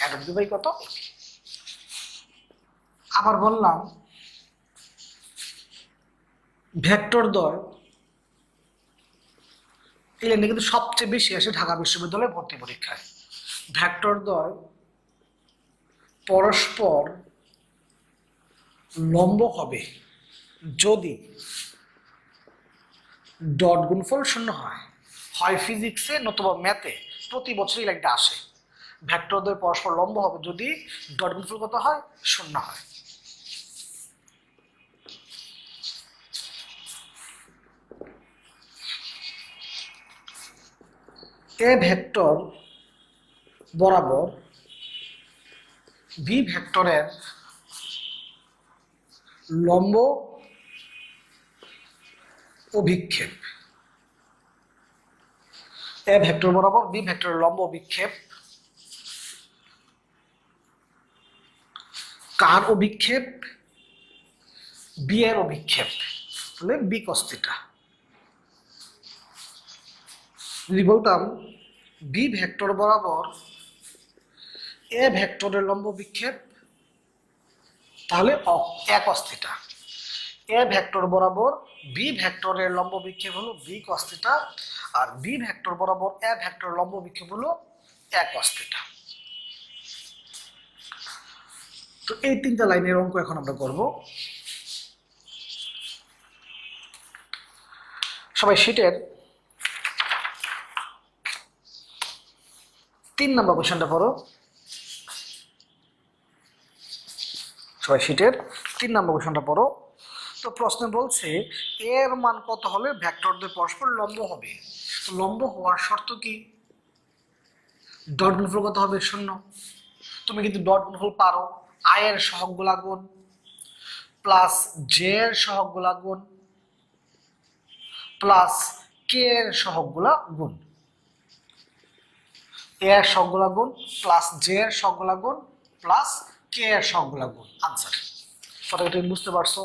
a dot B by কত, ab। আবার বললাম ভেক্টর দ্বয়, এই লাইনটা কিন্তু সবচেয়ে বেশি আসে ঢাকা বিশ্ববিদ্যালয়ের ভর্তি পরীক্ষায়। ভেক্টর দ্বয় পরস্পর লম্ব হবে যদি ডট গুণফল শূন্য হয়। হয় ফিজিক্সে নতুবা ম্যাথে প্রতি বছরই লাইনটা আসে। ভেক্টরদের পরস্পর লম্ব হবে যদি ডট গুণফল কত হয়, শূন্য হয়। এ ভেক্টর বরাবর বি ভেক্টরের লম্ব অভিক্ষেপ, এ ভেক্টর বরাবর বি ভেক্টরের লম্ব অভিক্ষেপ কার অভিক্ষেপ, বি এর অভিক্ষেপ, তাহলে বি cos থিটা। যদি বলতাম বি ভেক্টর বরাবর এ ভেক্টরের লম্ব বিক্ষেপ, তাহলে a cos theta. A vector বরাবর বি ভেক্টরের লম্ব বিক্ষেপ হলো বি cos থিটা, আর বি ভেক্টর বরাবর এ ভেক্টর লম্ব বিক্ষেপ হলো a cos থিটা। তো এই তিনটা লাইনের অঙ্ক এখন আমরা করব। সবাই শীটের 3 নম্বর কোশ্চেনটা পড়ো। সবাই শীটের 3 নম্বর কোশ্চেনটা পড়ো। তো প্রশ্নে বলছে এর মান কত হলে ভেক্টরদের পরস্পর লম্ব হবে। লম্ব হওয়ার শর্ত কি, ডট গুণফল কত হবে, শূন্য। তুমি কিন্তু ডট গুণফল পারো, আই এর সহগগুলা গুণ প্লাস জে এর সহগগুলা গুণ প্লাস কে এর সহগগুলা গুণ। এ এর সবগুলা গুণ প্লাস জে এর সবগুলা গুণ প্লাস কে এর সবগুলা গুণ, আনসার। কথাটা তুমি বুঝতে পারছো?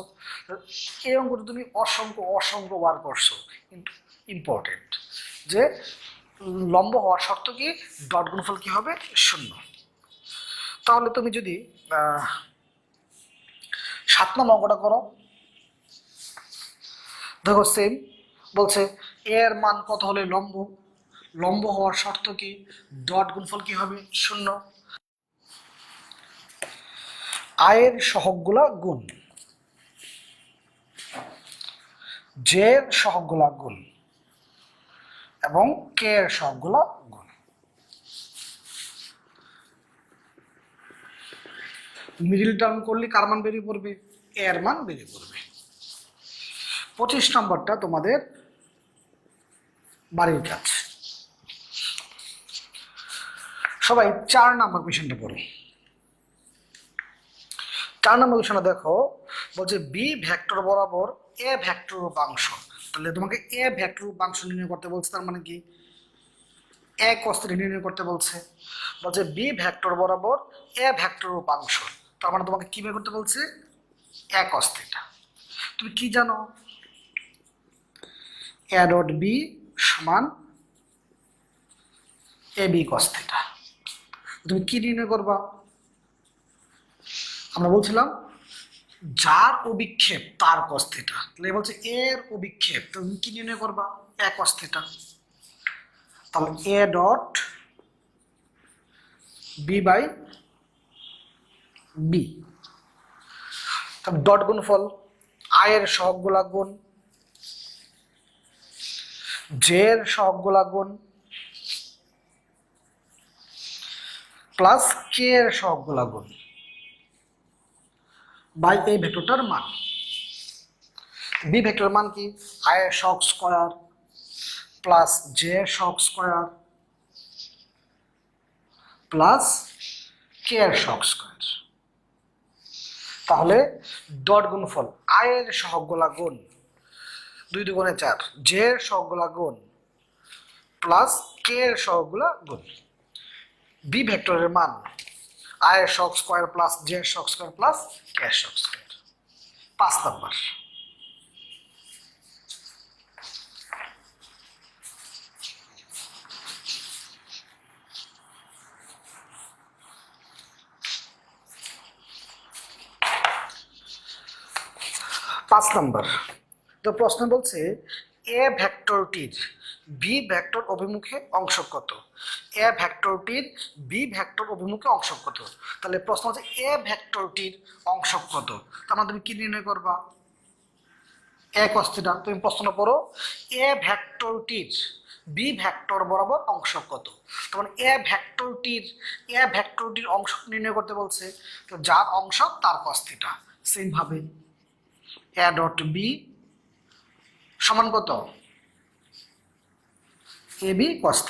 এই অঙ্কটা তুমি অসংখ্য বার করছো, কিন্তু ইম্পর্টেন্ট যে লম্ব হওয়ার শর্ত কি, ডট গুণফল কি হবে, 0। তাহলে তুমি যদি 7 নম্বর অঙ্কটা করো, দেখো সেম বলছে এ এর মান কত হলে লম্ব হওয়ার শর্ত কি, ডট গুণফল কি হবে, 0। আয়ের সহগগুলা গুণ, জে এর সহগগুলা গুণ এবং কে এর সহগগুলা গুণ। মিডিল টার্ম করলে কার মান বেরিয়ে পড়বে, এ এর মান বেরিয়ে পড়বে। 25 নম্বরটা তোমাদের বাড়ির কাজ। সবাই 4 নম্বর কোয়েশ্চনটা পড়ো। 4 নম্বর কোয়েশ্চনটা দেখো, বলছে বি ভেক্টর বরাবর এ ভেক্টর উপাংশ। তাহলে তোমাকে এ ভেক্টর উপাংশ নির্ণয় করতে বলছে, তার মানে কি এ cos θ নির্ণয় করতে বলছে। বলছে বি ভেক্টর বরাবর এ ভেক্টর উপাংশ, তার মানে তোমাকে কি বের করতে বলছে, এ cos θ। তুমি কি জানো, এ ডট বি সমান এ বি cos θ। তুমি কি নির্ণয় করবা, আমরা বলছিলাম যার অভিক্ষেপ তার cos θ। তাহলে বলছে এর অভিক্ষেপ, তুমি কি নির্ণয় করবা, এ cos θ। তাহলে A dot B by B, dot গুণফল আয়ের সহগগুলা গুণ, জে এর সহগগুলা গুণ প্লাস কে এর সহগগুলা গুণ বাই এই ভেক্টরটার মান। বি ভেক্টরের মান কি, আয়ের সহগ স্কয়ার প্লাস জে এর সহগ স্কয়ার প্লাস কে এর সহগ স্কয়ার। তাহলে ডট গুণফল আয়ের সহগগুলা গুণ 2 দুগুণে 4, জে এর সহগগুলা গুণ প্লাস কে এর সহগগুলা গুণ। বি ভেক্টরের মান আয়ের সহগ স্কয়ার প্লাস জে এর সহগ স্কয়ার প্লাস কে এর সহগ স্কয়ার। 5 নম্বর, তো প্রশ্ন বলছে এ ভেক্টরটির বি ভেক্টর অভিমুখে অংশ কত, এ ভেক্টরটির বি ভেক্টর অভিমুখে অংশ কত। তাহলে প্রশ্ন হচ্ছে এ ভেক্টরটির অংশ কত, তার মানে তুমি কি নির্ণয় করবা, এ cos θ। তুমি প্রশ্নটা পড়ো, এ ভেক্টরটির বি ভেক্টর বরাবর অংশ কত। তখন এ ভেক্টরটির অংশ নির্ণয় করতে বলছে, তো যার অংশ তার cos θ। সেম ভাবে এ ডট বি সমান কত, A B cos θ।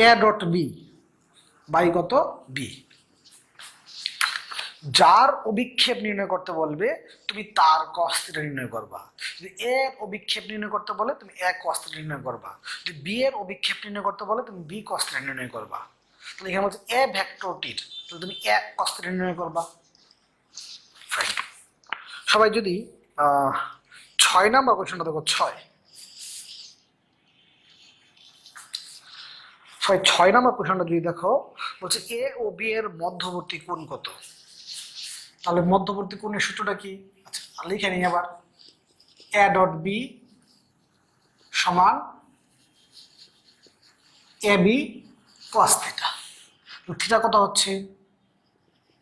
A dot B by কত, বি। যার অভিক্ষেপ নির্ণয় করতে বলবে তুমি তার cos θ নির্ণয় করবা। যদি এর অভিক্ষেপ নির্ণয় করতে বলে তুমি এ cos θ নির্ণয় করবা। যদি বি এর অভিক্ষেপ নির্ণয় করতে বলে তুমি বি cos θ নির্ণয় করবা। তাহলে এখানে বলছে এ ভেক্টরটির, তাহলে তুমি এ cos θ নির্ণয় করবা। সবাই যদি 6 নাম্বার কোয়েশ্চনটা দেখো, 6 নাম্বার কোয়েশ্চনটা যদি দেখো, বলছে এ ও বি এর মধ্যবর্তী কোণ কত। তাহলে মধ্যবর্তী কোণের সূত্রটা কি, আচ্ছা লিখে নিই আবার, এ ডট বি সমান এ বি cos θ। থিটা কত হচ্ছে,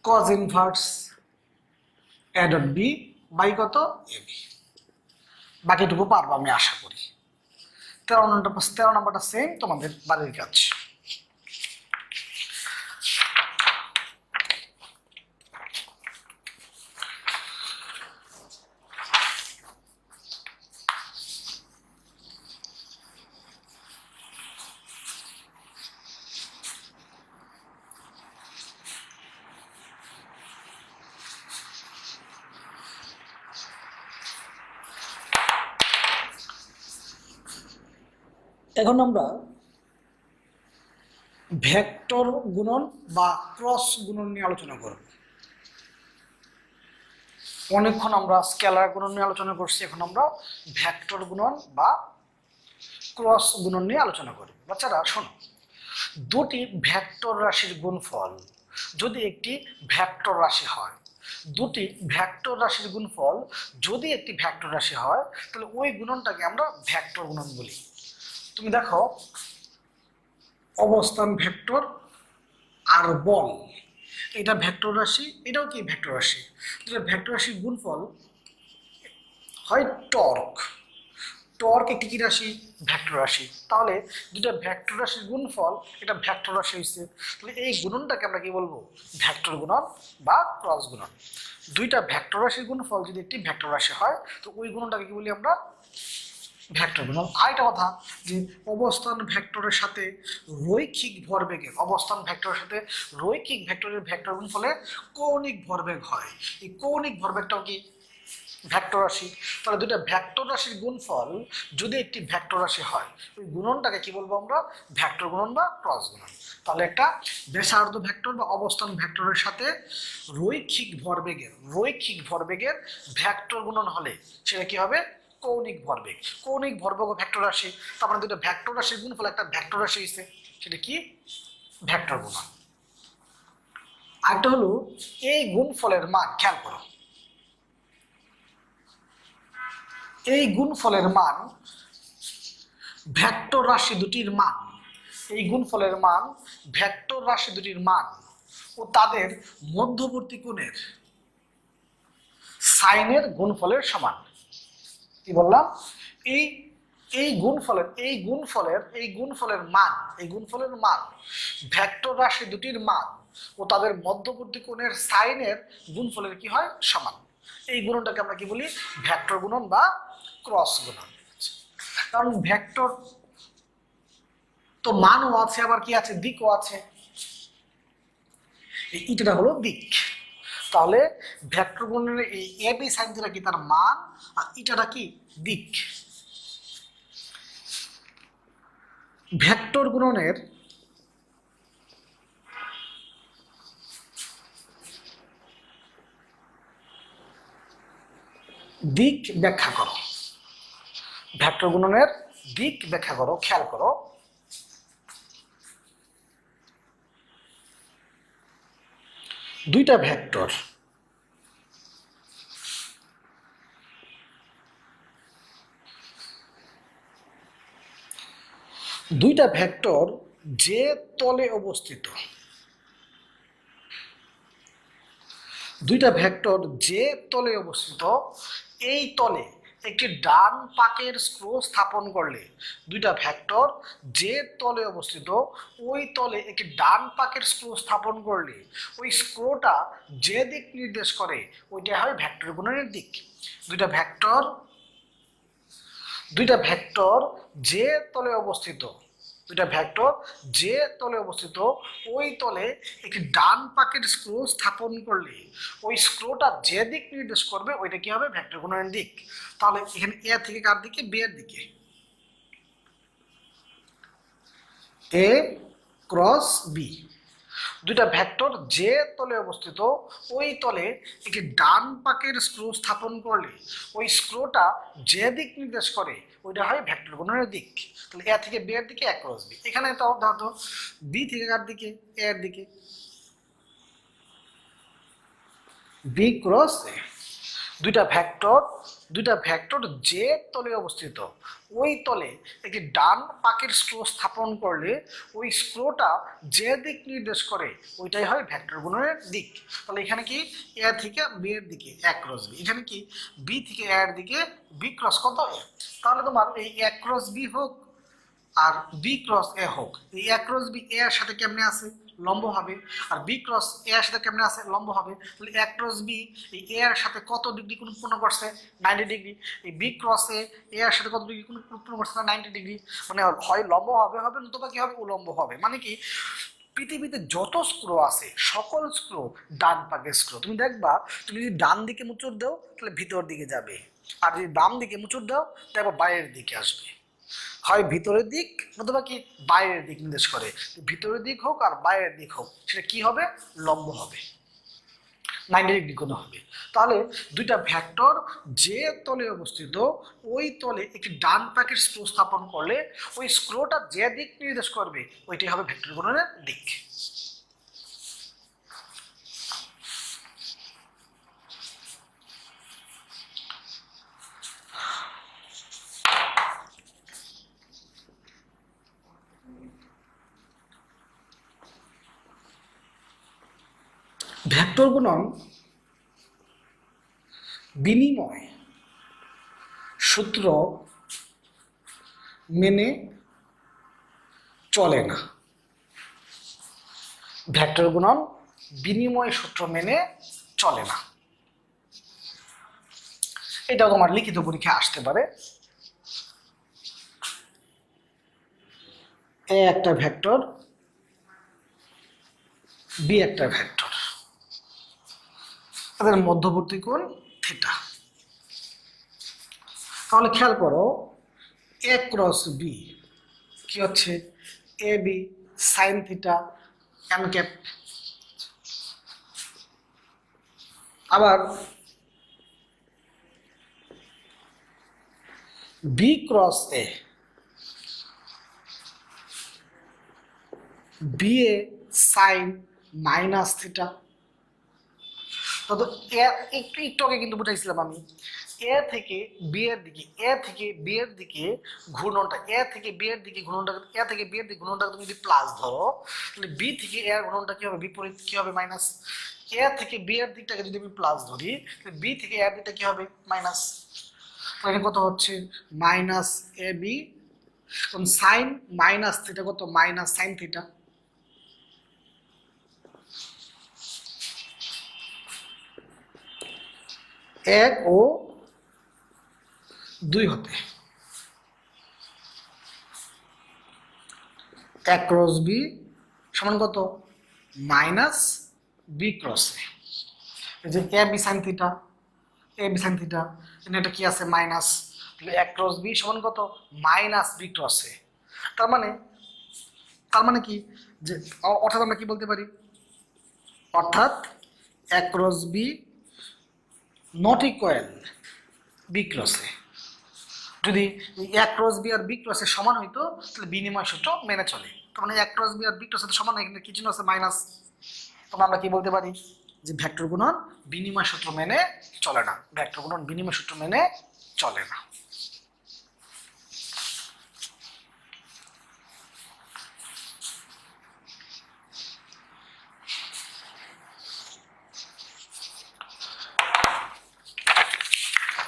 cos inverse A dot B by কত, এ বি। বাকিটুকু পারবো আমি আশা করি। 13 নম্বরটা সেম তোমাদের বাড়ির কাজ। এখন আমরা ভেক্টর গুণন বা ক্রস গুণন নিয়ে আলোচনা করব। অনেকক্ষণ আমরা স্কেলার গুণন নিয়ে আলোচনা করছি, এখন আমরা ভেক্টর গুণন বা ক্রস গুণন নিয়ে আলোচনা করব। বাচ্চারা শোনো, দুটি ভেক্টর রাশির গুণফল যদি একটি ভেক্টর রাশি হয়, দুটি ভেক্টর রাশির গুণফল যদি একটি ভেক্টর রাশি হয়, তাহলে ওই গুণনটাকে আমরা ভেক্টর গুণন বলি। তুমি দেখো, অবস্থান ভেক্টর আর বল, এটা ভেক্টর রাশি, এটাও কি ভেক্টর রাশি। দুটো ভেক্টর রাশির গুণফল হয় টর্ক। টর্ক একটি কি রাশি? ভেক্টর রাশি। তাহলে দুটো ভেক্টর রাশির গুণফল, এটা ভেক্টর রাশি হয়েছে, তাহলে এই গুণনটাকে আমরা কি বলবো? ভেক্টর গুণন বা ক্রস গুণন। দুইটা ভেক্টর রাশির গুণফল যদি একটি ভেক্টর রাশি হয়, তো ওই গুণনটাকে কি বলি আমরা? ভেক্টর গুণন। আরেকটা কথা, যে অবস্থান ভেক্টরের সাথে রৈখিক ভরবেগের, অবস্থান ভেক্টরের সাথে রৈখিক ভেক্টরের ভেক্টর গুণফলে কৌণিক ভরবেগ হয়। এই কৌণিক ভরবেগটাও কি ভেক্টর রাশি। তাহলে দুটো ভেক্টর রাশির গুণফল যদি একটি ভেক্টর রাশি হয়, ওই গুণনটাকে কি বলবো আমরা? ভেক্টর গুণন বা ক্রস গুণন। তাহলে একটা ব্যাসার্ধ ভেক্টর বা অবস্থান ভেক্টরের সাথে রৈখিক ভরবেগের ভেক্টর গুণন হলে সেটা কি হবে? কৌণিক ভরবেগ। কৌণিক ভরবেগ ও ভেক্টর রাশি, তার মানে দুটো ভেক্টর রাশির গুণফল একটা ভেক্টর রাশি হয়েছে, সেটা কি? ভেক্টর গুণন। আরেকটা হলো এই গুণফলের মান, খেয়াল করো, এই গুণফলের মান ভেক্টর রাশি দুটির মান, এই গুণফলের মান ভেক্টর রাশি দুটির মান ও তাদের মধ্যবর্তী কোণের সাইনের গুণফলের সমান। কি বললাম? এই এই গুণফলের মান ভেক্টর রাশি দুটির মান ও তাদের মধ্যবর্তী কোণের সাইনের গুণফলের কি হয়? সমান। এই গুণনটাকে আমরা কি বলি? ভেক্টর গুণন বা ক্রস গুণন। কারণ ভেক্টর তো মানও আছে, আবার কি আছে? দিকও আছে। এটা হলো দিক। তাহলে ভেক্টর গুণনের এই এ বি সাইন থিটা কি? তার মান। আর ইটাটা কি? দিক। ভেক্টর গুণনের দিক ব্যাখ্যা করো। ভেক্টর গুণনের দিক ব্যাখ্যা করো। খেয়াল করো, দুইটা ভেক্টর, যে তলে অবস্থিত, এই তলে একটি ডান পাকের স্ক্রু স্থাপন করলে, দুইটা ভেক্টর যে তলে অবস্থিত, ওই তলে একটি ডান পাকের স্ক্রু স্থাপন করলে ওই স্ক্রুটা যে দিক নির্দেশ করে ওইটা হয় ভেক্টর গুণনের দিক। দুইটা ভেক্টর যে তলে অবস্থিত, ওই তলে একটি ডান পাকের স্ক্রু স্থাপন করলে ওই স্ক্রুটা যে দিক নির্দেশ করবে ওইটা কি হবে? ভেক্টর গুণনের দিক। তাহলে এখানে এ থেকে কার দিকে? বি এর দিকে। এ ক্রস বি, দুইটা ভেক্টর যে তলে অবস্থিত, ওই তলে একটি ডান পাকের স্ক্রু স্থাপন করলে ওই স্ক্রুটা যে দিক নির্দেশ করে ওইটা হয় ভেক্টর গুণনের দিক। তাহলে এ থেকে বি এর দিকে, এ ক্রস বি। এখানে তো ধরো বি থেকে কার দিকে? এ এর দিকে, বি ক্রস এ। দুইটা ভেক্টর যে তলে অবস্থিত, ওই তলে একটি ডান পাকের স্ক্রু স্থাপন করলে ওই স্ক্রুটা যে দিক নির্দেশ করে ওইটাই হয় ভেক্টর গুণনের দিক। তাহলে এখানে কি? এ থেকে বি এর দিকে, এ ক্রস বি। এখানে কি? বি থেকে এ এর দিকে, বি ক্রস কত? এ। তাহলে তোমার এই এ ক্রস বি হোক আর বি ক্রস এ হোক, এই এ ক্রস বি এ এর সাথে কেমনে আছে? লম্ব হবে। আর বি ক্রস এ এর সাথে কেমনে আছে? লম্ব হবে। তাহলে এ ক্রস বি এই এ এর সাথে কত ডিগ্রি কোণ উৎপন্ন করছে? 90 ডিগ্রি। এই বি ক্রস এ এর সাথে কত ডিগ্রি কোণ উৎপন্ন করছে? 90 ডিগ্রি। মানে হয় লম্ব হবে নতুবা কি হবে? উলম্ব হবে। মানে কি? পৃথিবীতে যত স্ক্রু আছে সকল স্ক্রু ডান পাকের স্ক্রু। তুমি দেখবা, তুমি যদি ডান দিকে মুচুর দাও তাহলে ভিতর দিকে যাবে, আর যদি বাম দিকে মুচুর দাও তারপর বাইরের দিকে আসবে। হয় ভিতরের দিক অথবা কি বাইরের দিক নির্দেশ করে। ভিতরের দিক হোক আর বাইরের দিক হোক, সেটা কি হবে? লম্ব হবে, 90 ডিগ্রি কোণ হবে। তাহলে দুইটা ভেক্টর যে তলে অবস্থিত ওই তলে একটি ডান পাকের স্ক্রু স্থাপন করলে ওই স্ক্রুটা যে দিক নির্দেশ করবে ওইটাই হবে ভেক্টর গুণনের দিক। ভেক্টর গুণন বিনিময় সূত্র মেনে চলে না। ভেক্টর গুণন বিনিময় সূত্র মেনে চলে না, এটা তোমার লিখিত পরীক্ষায় আসতে পারে। এ একটা ভেক্টর, বি একটা ভেক্টর, তাদের মধ্যবর্তী কোণ থিটা। তাহলে খেয়াল করো, এ ক্রস বি কি হচ্ছে? A B sine theta N cap. আবার B cross A, B A sine minus theta. তো একটু একটু আগে কিন্তু বুঝাইছিলাম আমি, এ থেকে বি এর দিকে, এ থেকে বি এর দিকে ঘূর্ণনটা, এ থেকে বি এর দিকে ঘূর্ণনটা, এ থেকে বি এর দিকে ঘূর্ণনটা তুমি যদি প্লাস ধরো, তাহলে বি থেকে এ এর ঘূর্ণনটা কি হবে? বিপরীত, কি হবে? মাইনাস। এ থেকে বি এর দিকটাকে যদি আমি প্লাস ধরি, তাহলে বি থেকে এ এর দিকটা কি হবে? মাইনাস। তাহলে কত হচ্ছে? মাইনাস এ বি সাইন মাইনাস থিটা, কত? Minus sine theta. এক ও দুই হতে এক ক্রস বি সমান কত? মাইনাস বি ক্রস এ। এই যে এ বি সাইন থিটা, এ বি সাইন থিটা, এটা কি আছে? মাইনাস। তাহলে এক ক্রস বি সমান কত? মাইনাস বি ক্রস এ। তার মানে, তার মানে কি যে অর্থাৎ আমরা কি বলতে পারি? অর্থাৎ A cross B not equal B cross A. যদি A cross B R B ক্রসের সমান হইতো তাহলে বিনিময় সূত্র মেনে চলে। তার মানে এক ক্রস বি আর বি ক্রসের সমান, এখানে কি চিহ্ন আছে? মাইনাস। তখন আমরা কি বলতে পারি? যে ভেক্টর গুণন বিনিময় সূত্র মেনে চলে না। ভেক্টর গুণন বিনিময় সূত্র মেনে চলে না।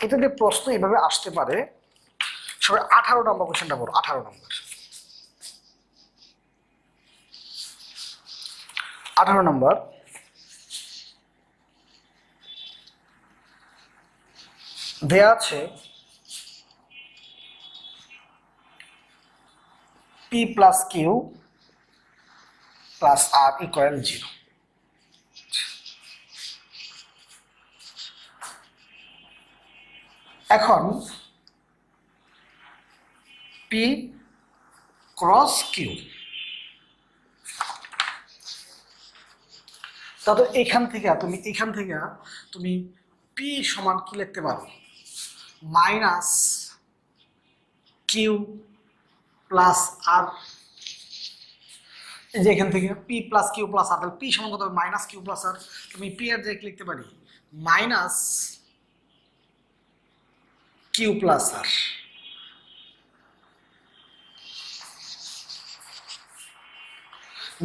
এটা দিয়ে প্রশ্ন এভাবে আসতে পারে। সবাই 18 নম্বর কোশ্চেনটা বলো, 18 নম্বর। 18 নম্বর, দেয়া আছে পি প্লাস কিউ প্লাস আর ইকুয়াল 0। এখন পি ক্রস কিউ, তাহলে এখান থেকে তুমি পি সমান কি লিখতে পারো? মাইনাস কিউ প্লাস আর। এই যে এখান থেকে পি প্লাস কিউ প্লাস আর, তাহলে পি সমান কত হবে? মাইনাস কিউ প্লাস আর। তুমি পি এর জায়গায় লিখতে পারি মাইনাস কিউ প্লাস আর।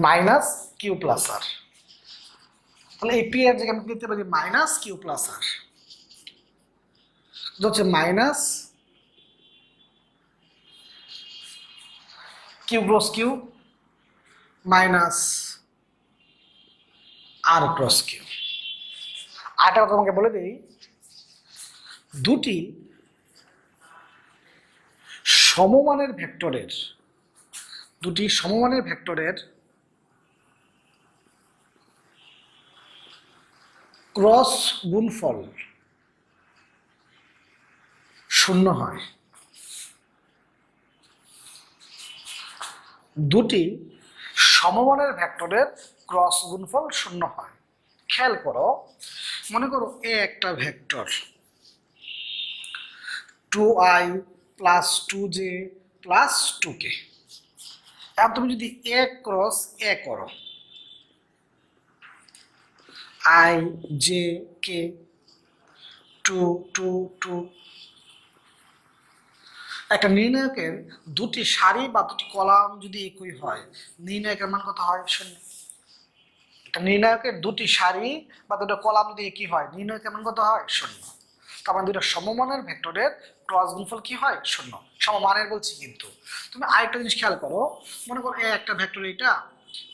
মাইনাস কিউ প্লাস আর, তাহলে এই পি এর জায়গায় আমি লিখতে পারি মাইনাস কিউ প্লাস আর, হচ্ছে minus Q cross Q minus R cross Q. আরেকটা কথা তোমাকে বলে দিই, দুটি সমমানের ভেক্টরের ক্রস গুণফল 0 হয়। দুটি সমমানের ভেক্টরের ক্রস গুণফল শূন্য হয়। খেয়াল করো, মনে করো এ একটা vector 2i plus 2j plus 2k। এখন তুমি যদি এ ক্রস এ করো, i j k 2 2 2, একটা নির্ণায়কের দুটি সারি বা দুটি কলাম যদি একই হয়, নির্ণায়কের মান কত হয়? শূন্য। একটা নির্ণায়কের দুটি সারি বা দুটো কলাম যদি একই হয়, নির্ণায়কের মান কত হয়? শূন্য। তার মানে দুটো সমমানের ভেক্টরের ক্রস গুণফল কি হয়? শূন্য। সমমানের বলছি, কিন্তু তুমি আরেকটা জিনিস খেয়াল করো, মনে করো এ একটা ভেক্টর, এটা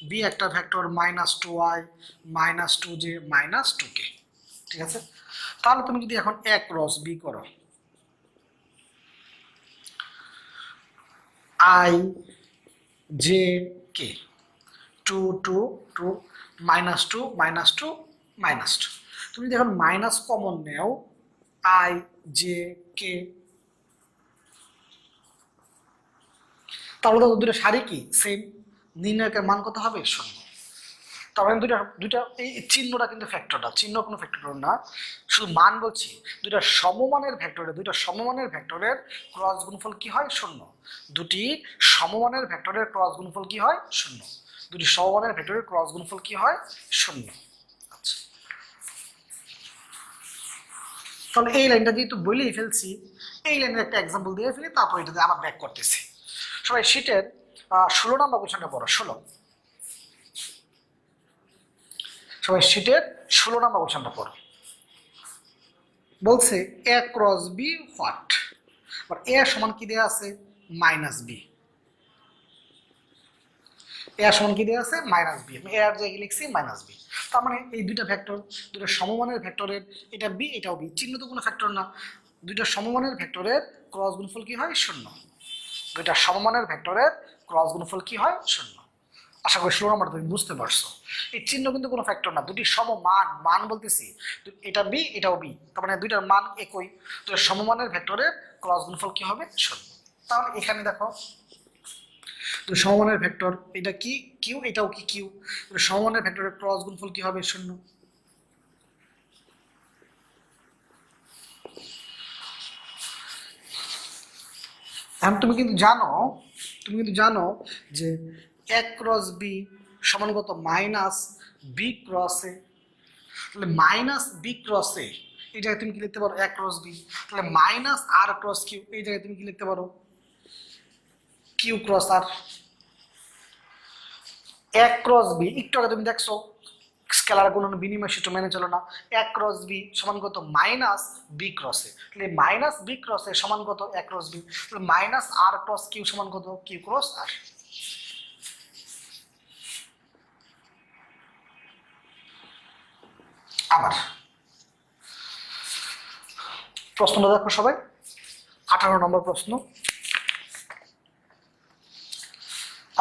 বি একটা ভেক্টর -2i -2j -2k, ঠিক আছে? তাহলে তুমি যদি এখন এ ক্রস বি করো, i j k 2 2 2 -2 -2 -2, তুমি যদি এখন মাইনাস কমন নেও, i j k, তাহলে তো দুটো সারি কি সেম, নির্ণায়কের মান কত হবে? শূন্য। তার মানে দুইটা দুইটা এই চিহ্নটা কিন্তু ফ্যাক্টর না, চিহ্ন কোনো ফ্যাক্টর না, শুধু মান বলছি। দুইটা সমমানের ভেক্টরের ক্রস গুণফল কি হয়? শূন্য। দুটি সমমানের ভেক্টরের ক্রস গুণফল কি হয়? শূন্য। দুটি সমমানের ভেক্টরের ক্রস গুণফল কি হয়? শূন্য। আচ্ছা, তাহলে এই লাইনটা যেহেতু বলেই ফেলছি, এই লাইনের একটা এক্সাম্পল দিয়ে ফেলি, তারপর এটাতে আবার ব্যাক করতেছি। সবাই শীটের 16 নম্বর কোশ্চেনটা পড়ো। সবাই শীটের 16 নম্বর কোশ্চেনটা পড়ো। বলছে এ ক্রস বি হোয়াট, এ সমান কি দেওয়া আছে? -b। এ সমান কি দেওয়া আছে? -b। আমি এ আর জায়গায় লিখছি -b। তার মানে এই দুইটা ভেক্টর, দুটো সমমানের ভেক্টরের, এটা বি এটাও বি, চিহ্ন তো কোনো ফ্যাক্টর না, দুইটা সমমানের ভেক্টরের ক্রস গুণফল কি হয়? শূন্য। দুইটা সমমানের ভেক্টরের ক্রস গুণফল কি হয়? শূন্য। আশা করি 16 নম্বর তুমি বুঝতে পারছো। এই চিহ্ন কিন্তু কোনো ফ্যাক্টর না, দুটি সমমান, মান বলতেছি, এটা বি এটাও বি, তার মানে দুইটার মান একই, দুটো সমমানের ভেক্টরের ক্রস গুণফল কি হবে? শূন্য। তাহলে এখানে দেখো দুটো সমমানের ভেক্টর, এটা কি কিউ, এটাও কি কিউ, দুটো সমমানের ভেক্টরের ক্রস গুণফল কি হবে? শূন্য। এখন তুমি কিন্তু জানো যে এ ক্রস বি সমান কত? -b ক্রস এ। তাহলে -b ক্রস এ এই জায়গায় তুমি কি লিখতে পারো? এ ক্রস বি। তাহলে -r ক্রস কিউ এই জায়গায় তুমি কি লিখতে পারো? কিউ ক্রস আর। এ ক্রস বি একটু আগে তুমি দেখছো স্কেলার গুণন বিনিময় সূত্র মেনে চলো না, এ ক্রস বি সমান কত? -b ক্রস এ। তাহলে -b ক্রস এ সমান কত? এ ক্রস বি। তাহলে -r ক্রস কিউ সমান কত? কিউ ক্রস আর। আবার প্রশ্নটা দেখো সবাই, 18 নম্বর প্রশ্ন।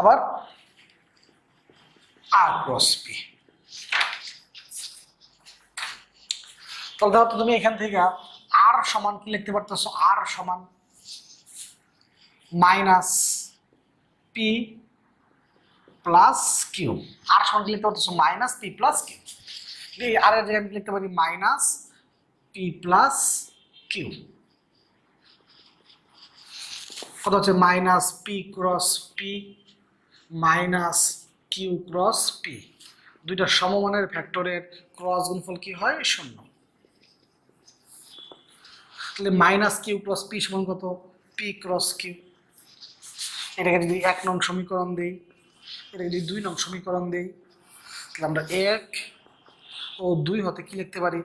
আবার আর ক্রস পি। তাহলে দেখো তুমি এখান থেকে আর সমান কি লিখতে পারতেছো? আর সমান -p প্লাস কিউ। আর সমান কি লিখতে পারতেছো? -p plus Q. এই আর এর জায়গায় আমি লিখতে পারি -p প্লাস কিউ। কত হচ্ছে? -p cross p Q cross P. দুইটা সমমানের ভেক্টরের ক্রস গুণফল কি হয়? শূন্য। তাহলে কিউ ক্রস পি সমান কত? P cross Q. এটাকে যদি 1 নং সমীকরণ দেই, এটাকে যদি 2 নং সমীকরণ দেই, তাহলে আমরা 1 ও 2 হতে কি লিখতে পারি?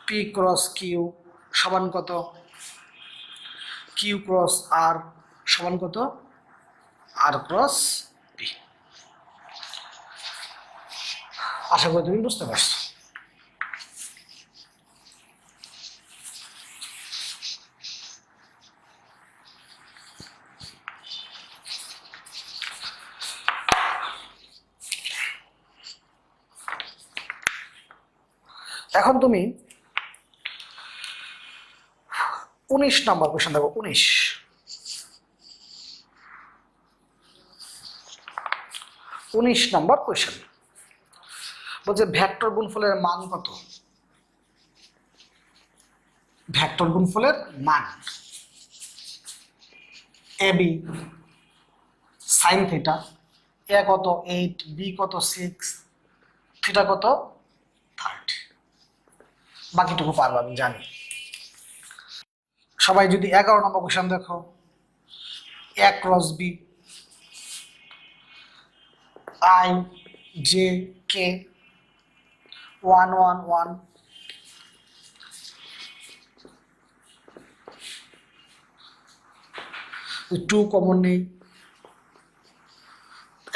পি ক্রস কিউ সমান কত? কিউ ক্রস আর সমান কত? আর ক্রস পি। আশা করি তুমি বুঝতে পারছো। এখন তুমি 19 নম্বর কোশ্চেন দেখো। 19 19 নম্বর কোয়েশ্চেন বলছে ভেক্টর গুণফলের মান কত? ভেক্টর গুণফলের মান এ বি সাইন থিটা, এ কত 8, বি কত 6, থিটা কত 30। বাকিটুকু পারবো আমি জানি। সবাই যদি 11 নম্বর কোয়েশ্চেন দেখো, A cross B I J K 1 1 1, two common নেই।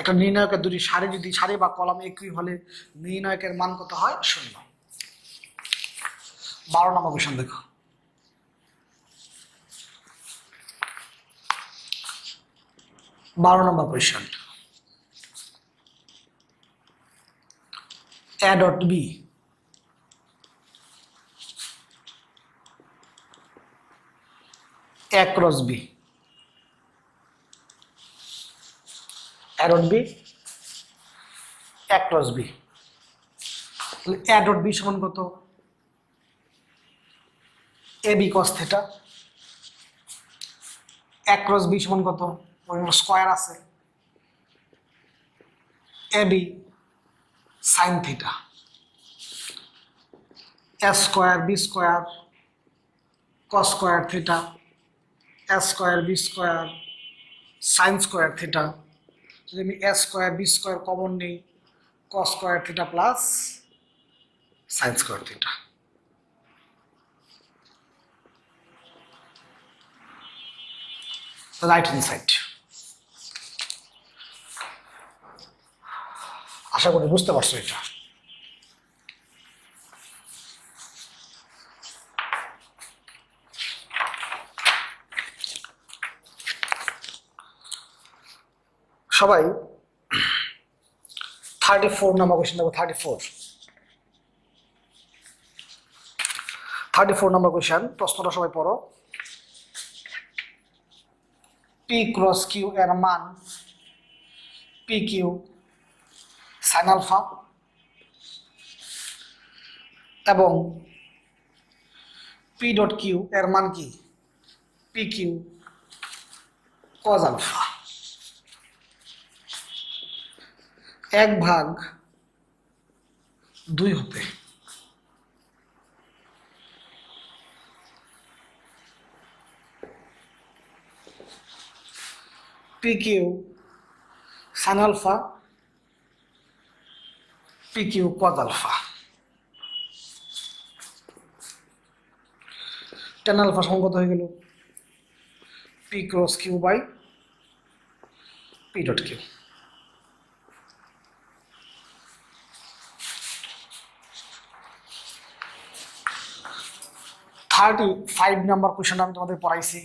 একটা নির্ণায়কের দুটি সারি যদি সারি বা কলাম একই হলে নির্ণায়কের মান কত হয়? 0। 12 নম্বর কোয়েশ্চেন দেখো, question A dot B A cross B, A dot B A cross B, তাহলে এ ডট বি সমান কত? A B cos theta. A cross B সমান কত? ওই স্কোয়ার আছে, A B sine theta. A square B square cos square theta, A square B square sine square theta. যদি আমি A square B square common নিই, cos square theta plus sine square theta. Right hand side. আশা করি বুঝতে পারছো এটা। সবাই 34 নম্বর question দেখো। 34 নম্বর কোয়েশ্চেন, প্রশ্নটা সবাই পড়ো। পি ক্রস কিউ এর মান পি কিউ সাইন আলফা এবং পি ডট কিউ এর মান কি? P Q cos alpha. 1/2 হতে P Q sine alpha P Q cos alpha, tan alpha সমান কত হয়ে গেল? P cross Q by P dot Q. Thirty 5 number question আমি তোমাদের পড়াইছি।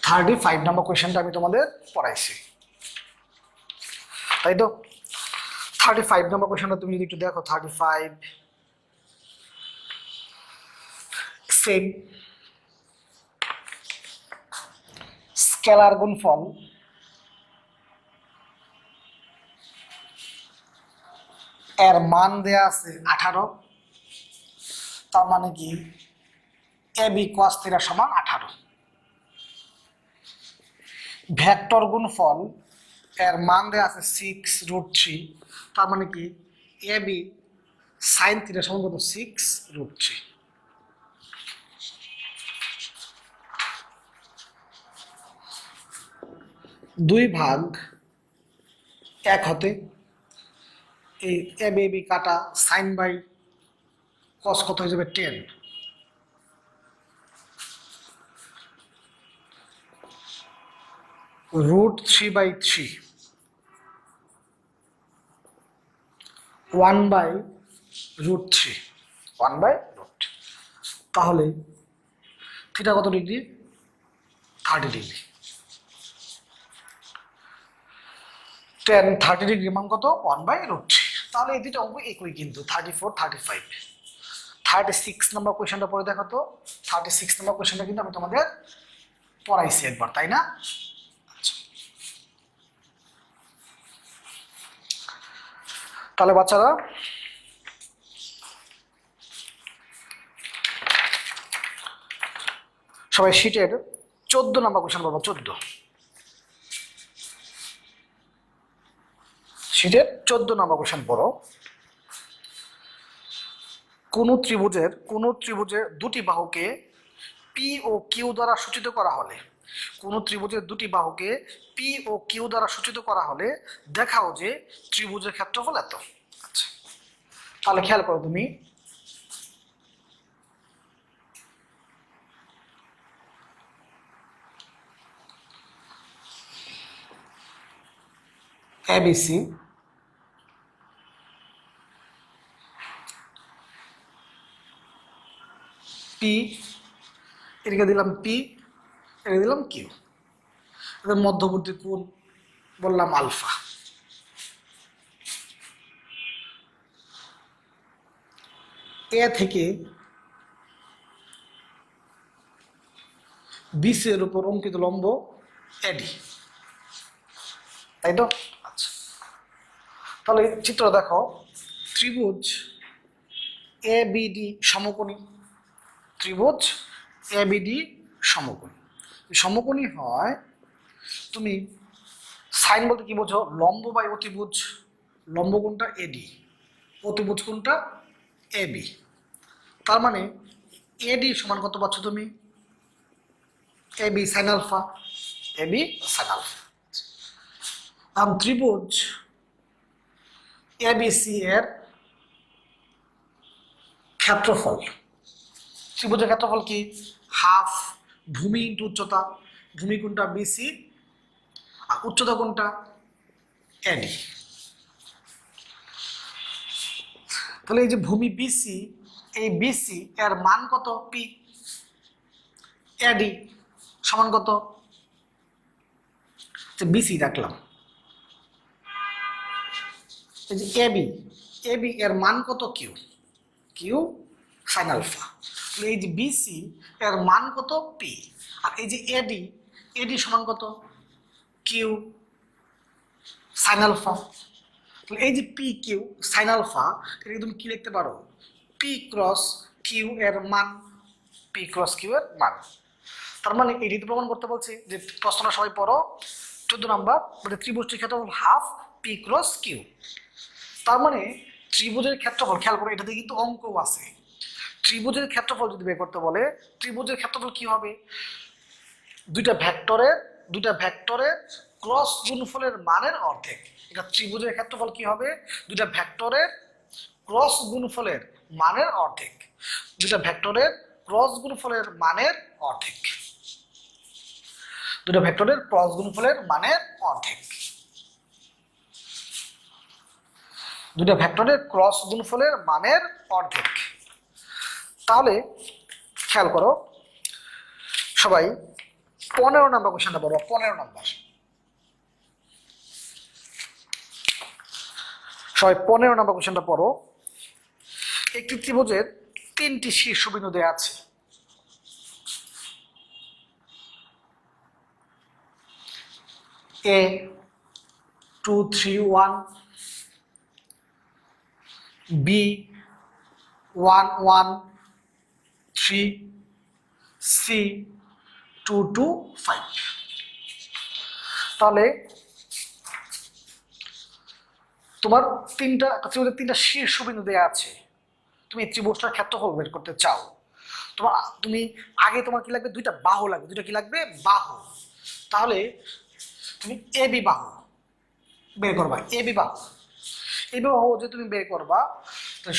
থার্টি 5 নাম্বার কোয়েশ্চেনটা আমি তোমাদের পড়াইছি, তাই তো? 35 নাম্বার কোয়েশ্চেনটা তুমি যদি একটু দেখো, 35 সেম স্কেলার গুণফল এর মান দেয়া আছে 18, তার মানে কি এ বি কস থিটা সমান 18। ভেক্টর গুণফল এর মান দেয়া আছে 6√3, তার মানে কি এ বি সাইন থিটা সমান কত? 6√3। দুই ভাগ এক হতে এই এ বি বি কাটা সাইন বাই কস কত হয়ে যাবে? 10। √3/3 1/√3 1/√3। তাহলে থিটা কত ডিগ্রি? 30 ডিগ্রি। 30 ডিগ্রি মান কত? 1/√3। তাহলে এই দুটো অঙ্ক একই কিন্তু 34 35। 36 নম্বর কোয়েশ্চেনটা পড়ে দেখো তো। 36 নম্বর কোয়েশ্চেনটা কিন্তু আমি তোমাদের পড়াইছি একবার, তাই না? আচ্ছা, তাহলে বাচ্চারা সবাই শীটের 14 নম্বর কোয়েশ্চেন বলবো। 14 শীটের 14 নম্বর কোয়েশ্চেন পড়ো। কোন ত্রিভুজের দুটি বাহুকে পি ও কিউ দ্বারা সূচিত করা হলে, কোন ত্রিভুজের দুটি বাহুকে পি ও কিউ দ্বারা সূচিত করা হলে দেখাও যে ত্রিভুজের ক্ষেত্রফল এত। আচ্ছা, তাহলে খেয়াল করো তুমি, এবিসি পি, এদিকে দিলাম পি, এদিকে দিলাম কিউ, এদের মধ্যবর্তী কোণ বললাম আলফা। এ থেকে বিসি এর উপর অঙ্কিত লম্ব এডি, তাই তো? আচ্ছা, তাহলে চিত্র দেখো, ত্রিভুজ এ বিডি সমকোণী, ত্রিভুজ এ বিডি সমকোণী। সমকোণী হয়, তুমি সাইন বলতে কি বোঝো? লম্ব বাই অতিভুজ। লম্ব কোণটা এডি, অতিভুজ কোণটা এবি। তার মানে এডি সমান কত পাচ্ছ তুমি? A B sine alpha, A B sine alpha. ত্রিভুজ এবিসি এর ক্ষেত্রফল, ত্রিভুজের ক্ষেত্রফল কি? হাফ ভূমি ইন্টু উচ্চতা। ভূমি কোণটা বিসি আর উচ্চতা কোণটা এডি। তাহলে এই যে ভূমি বিসি, এই বিসি এর মান কত? পি। এডি সমান কত? বিসি রাখলাম। এই যে এবি, এবি এর মান কত? Q, Q sine alpha. এই যে বিসি এর মান কত? পি। আর এই যে এডি, এডি সমান কত? Q sine alpha. এই যে পি কিউ সাইন আলফা, এটা তুমি কি লিখতে পারো? পি ক্রস কিউ এর মান, পি ক্রস কিউ এর মান। তার মানে এটি প্রমাণ করতে বলছে যে, প্রশ্নটা সবাই পড়ো, 14 নাম্বার, মানে ত্রিভুজটির ক্ষেত্রফল হাফ পি ক্রস কিউ। তার মানে ত্রিভুজের ক্ষেত্রফল, খেয়াল করো এটাতে কিন্তু অঙ্কও আছে। ত্রিভুজের ক্ষেত্রফল যদি বের করতে বলে, ত্রিভুজের ক্ষেত্রফল কি হবে? দুইটা ভেক্টরের ক্রস গুণফলের মানের অর্ধেক। এটা ত্রিভুজের ক্ষেত্রফল কি হবে? দুইটা ভেক্টরের ক্রস গুণফলের মানের অর্ধেক। দুইটা ভেক্টরের ক্রস গুণফলের মানের অর্ধেক। দুটো ভেক্টরের ক্রস গুণফলের মানের অর্ধেক। দুটো ভেক্টরের ক্রস গুণফলের মানের অর্ধেক। তাহলে খেয়াল করো সবাই, 15 নম্বর কোশ্চেনটা বলো। 15 নম্বর, সবাই 15 নম্বর কোশ্চেনটা পড়ো। একটি ত্রিভুজের 3টি শীর্ষবিন্দু দেয়া আছে। A 2 3 1, B 1 1 3, C 2 2 5। তাহলে তোমার ত্রিভুজের 3টা শীর্ষবিন্দু দেয়া আছে। তুমি ত্রিভুজটার ক্ষেত্রফল বের করতে চাও। তুমি আগে তোমার কি লাগবে? দুইটা বাহু লাগবে। দুইটা কি লাগবে? বাহু। তাহলে তুমি এবি বাহু বের করবা। এবি বাহু, এবি বাহু যে তুমি বের করবা,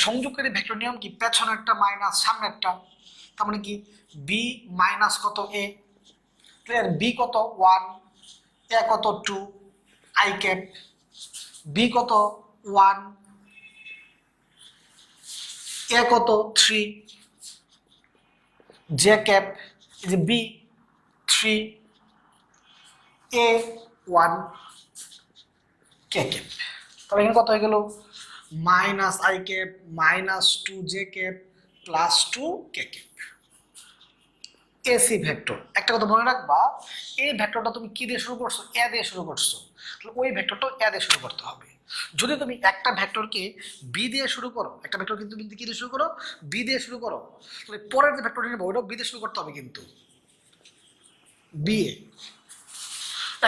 সংযোগকারী ভেক্টর নিয়ম কি? পেছনে একটা মাইনাস সামনে একটা। তার মানে কি? বি মাইনাস কত? এ। ক্লিয়ার? বি কত? 1, এ কত? 2, আই ক্যাপ। বি কত? 1, এ কত? 3, জে ক্যাপ। এই যে বি 3, এ 1, কে ক্যাপ। তাহলে এখানে কত হয়ে গেল? Minus I cap minus 2 J cap plus 2 K cap. AC vector, একটা কথা মনে রাখবা, এই ভেক্টরটা তুমি কি দিয়ে শুরু করছো? এ দিয়ে শুরু করছো, তাহলে ওই ভেক্টরটা এ দিয়ে শুরু করতে হবে। যদি তুমি একটা ভেক্টরকে বি দিয়ে শুরু করো, একটা ভেক্টরকে তুমি কি দিয়ে শুরু করো? বি দিয়ে শুরু করো, তাহলে পরের যে ভেক্টরটা নেবো ওটাও বি দিয়ে শুরু করতে হবে, কিন্তু বি এ।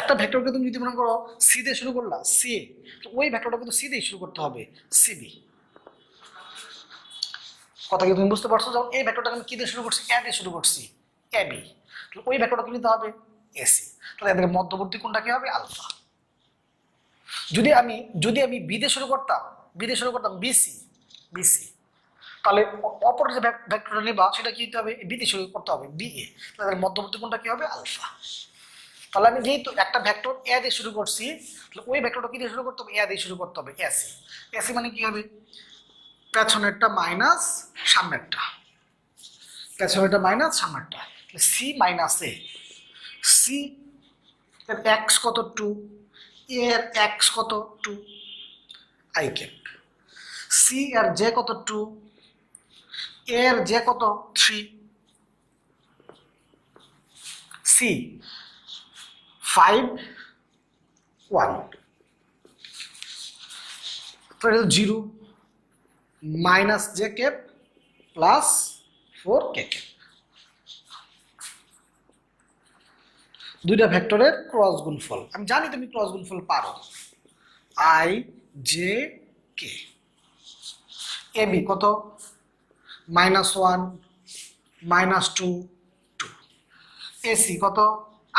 একটা ভেক্টরকে তুমি যদি মনে করো সি দিয়ে শুরু করলা, সি এ, তো ওই ভেক্টরটা কিন্তু সি দিয়ে শুরু করতে হবে, সিবি। কথা কি তুমি বুঝতে পারছো? যখন এই ভেক্টরটা আমি কি দিয়ে শুরু করছি? এ দিয়ে শুরু করছি, এ বি, ওই ভেক্টরটা কি নিতে হবে? এসি। তাহলে এদের মধ্যবর্তী কোণটা কি হবে? আলফা। যদি আমি বি দিয়ে শুরু করতাম, বিসি, বিসি, তাহলে অপর যে ভেক্টরটা নেবা সেটা কি দিতে হবে? বি দিয়ে শুরু করতে হবে, বিএ। তাহলে মধ্যবর্তী কোণটা কি হবে? আলফা। তাহলে আমি যেহেতু একটা ভেক্টর এ দিয়ে শুরু করছি, তাহলে ওই ভেক্টরটা কি দিয়ে শুরু করতে হবে? এ দিয়ে শুরু করতে হবে, এসি। এসি মানে কি হবে? পেছনেরটা মাইনাস সামনেরটা, পেছনেরটা মাইনাস সামনেরটা, সি মাইনাস এ। সি এর এক্স কত? 2, এর এক্স কত? 2, আই ক্যাপ। সি এর জে কত? 2, এর জে কত? 3, সি 5, 1, তো এটা 0 মাইনাস জে ক্যাপ প্লাস 4 কে ক্যাপ। দুইটা ভেক্টরের ক্রস গুণফল, আমি জানি তুমি ক্রস গুণফল পারো। I J K. A B কত? -1, -2, 2। এসি কত?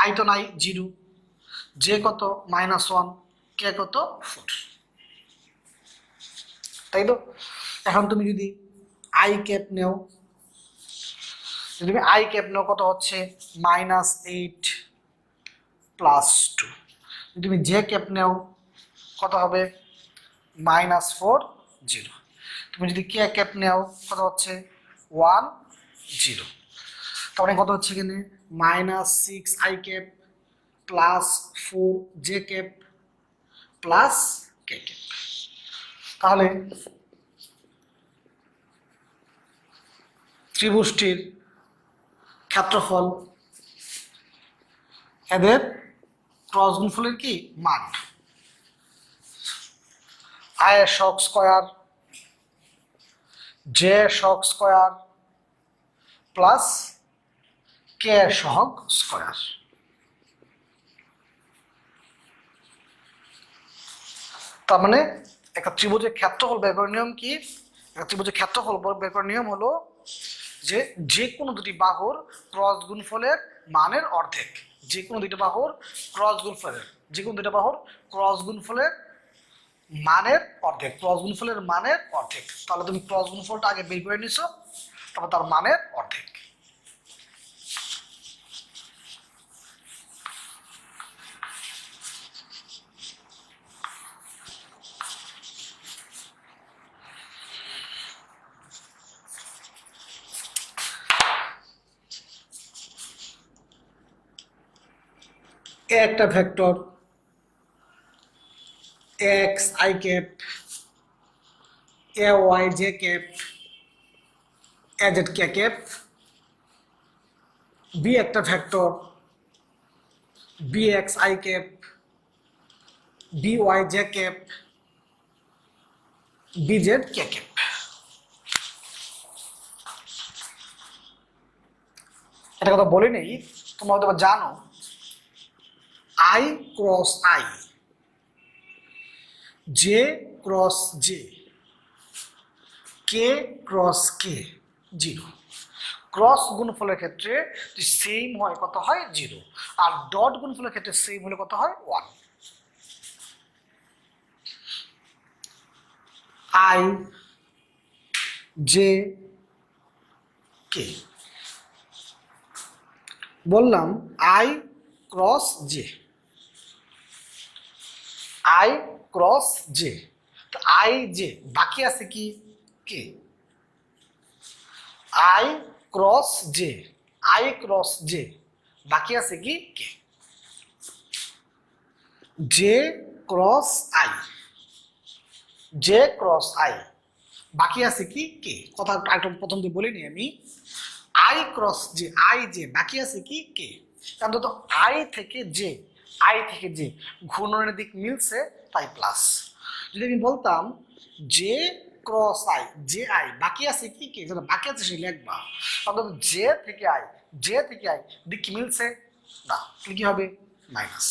আই তো নাই, 0। জে কত? -1, কে কত? 4। তাই তো? এখন তুমি যদি আই ক্যাপ নেও, কত হচ্ছে? -8 প্লাস 2। যদি তুমি জে ক্যাপ নেও কত হবে? -4, 0। তুমি যদি কে ক্যাপ নেও কত হচ্ছে? 1, 0। তাহলে কত হচ্ছে এখানে? -6 I cap plus 4 J cap plus K cap. তাহলে ত্রিভুজটির ক্ষেত্রফল, এদের ক্রস গুণফলের কি মান? আই এর সহগ স্কয়ার, জে এর সহগ স্কয়ার প্লাস কে এর সহগ স্কয়ার। তার মানে একটা ত্রিভুজের ক্ষেত্রফল বের করার নিয়ম কি? একটা ত্রিভুজের ক্ষেত্রফল বের করার নিয়ম হলো যে কোনো দুটি বাহুর ক্রস গুণফলের মানের অর্ধেক। যে কোনো দুটি বাহুর ক্রস গুণফলের, যে কোনো দুটি বাহুর ক্রস গুণফলের মানের অর্ধেক, ক্রস গুণফলের মানের অর্ধেক। তাহলে তুমি ক্রস গুণফলটা আগে বের করে নিছো, তারপর তার মানের অর্ধেক। এ একটা vector X I cap, A Y J cap, A Z K cap. B একটা vector B X I cap, B Y J cap, B Z K cap. একটা কথা বলে নেই, তোমরা হয়তো জানো I cross I, J cross J, K cross K 0। Cross গুণফলের ক্ষেত্রে সেম হয় কত হয়? 0। আর ডট গুণফলের ক্ষেত্রে সেম হলে কত হয়? 1। আই জে কে বললাম, I cross J, I cross J, I J, বাকি আছে কি? K. I cross J, I cross J, বাকি আছে কি? K. J cross I, J cross I, বাকি আছে কি কে, কথা একদম প্রথম দিয়ে বলিনি আমি, I cross J, I J, বাকি আছে কি কে। অন্তত আই থেকে জে, আই থেকে জে ঘূর্ণনের দিক মিলছে তাই প্লাস। যদি আমি বলতাম J cross I, J I, বাকি আছে কি কে, যেটা বাকি আছে সে লিখবা। অন্তত জে থেকে আই, জে থেকে আই দিক কি মিলছে না, কি হবে মাইনাস।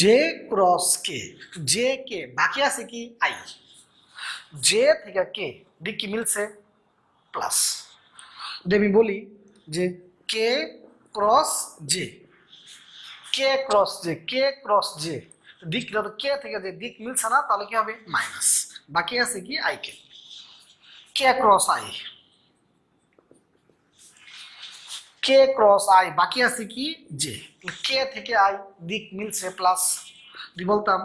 জে ক্রস কে, জে কে, বাকি আছে কি আই, জে থেকে কে দিক কি মিলছে প্লাস। যদি আমি বলি যে কে cross J, K cross J, K cross J দিক, কে থেকে যে দিক মিলছে না তাহলে কি হবে মাইনাস। বাকি আছে কি I K, K cross I, K cross I বাকি আছে কি জে, কে থেকে আই দিক মিলছে প্লাস। যদি বলতাম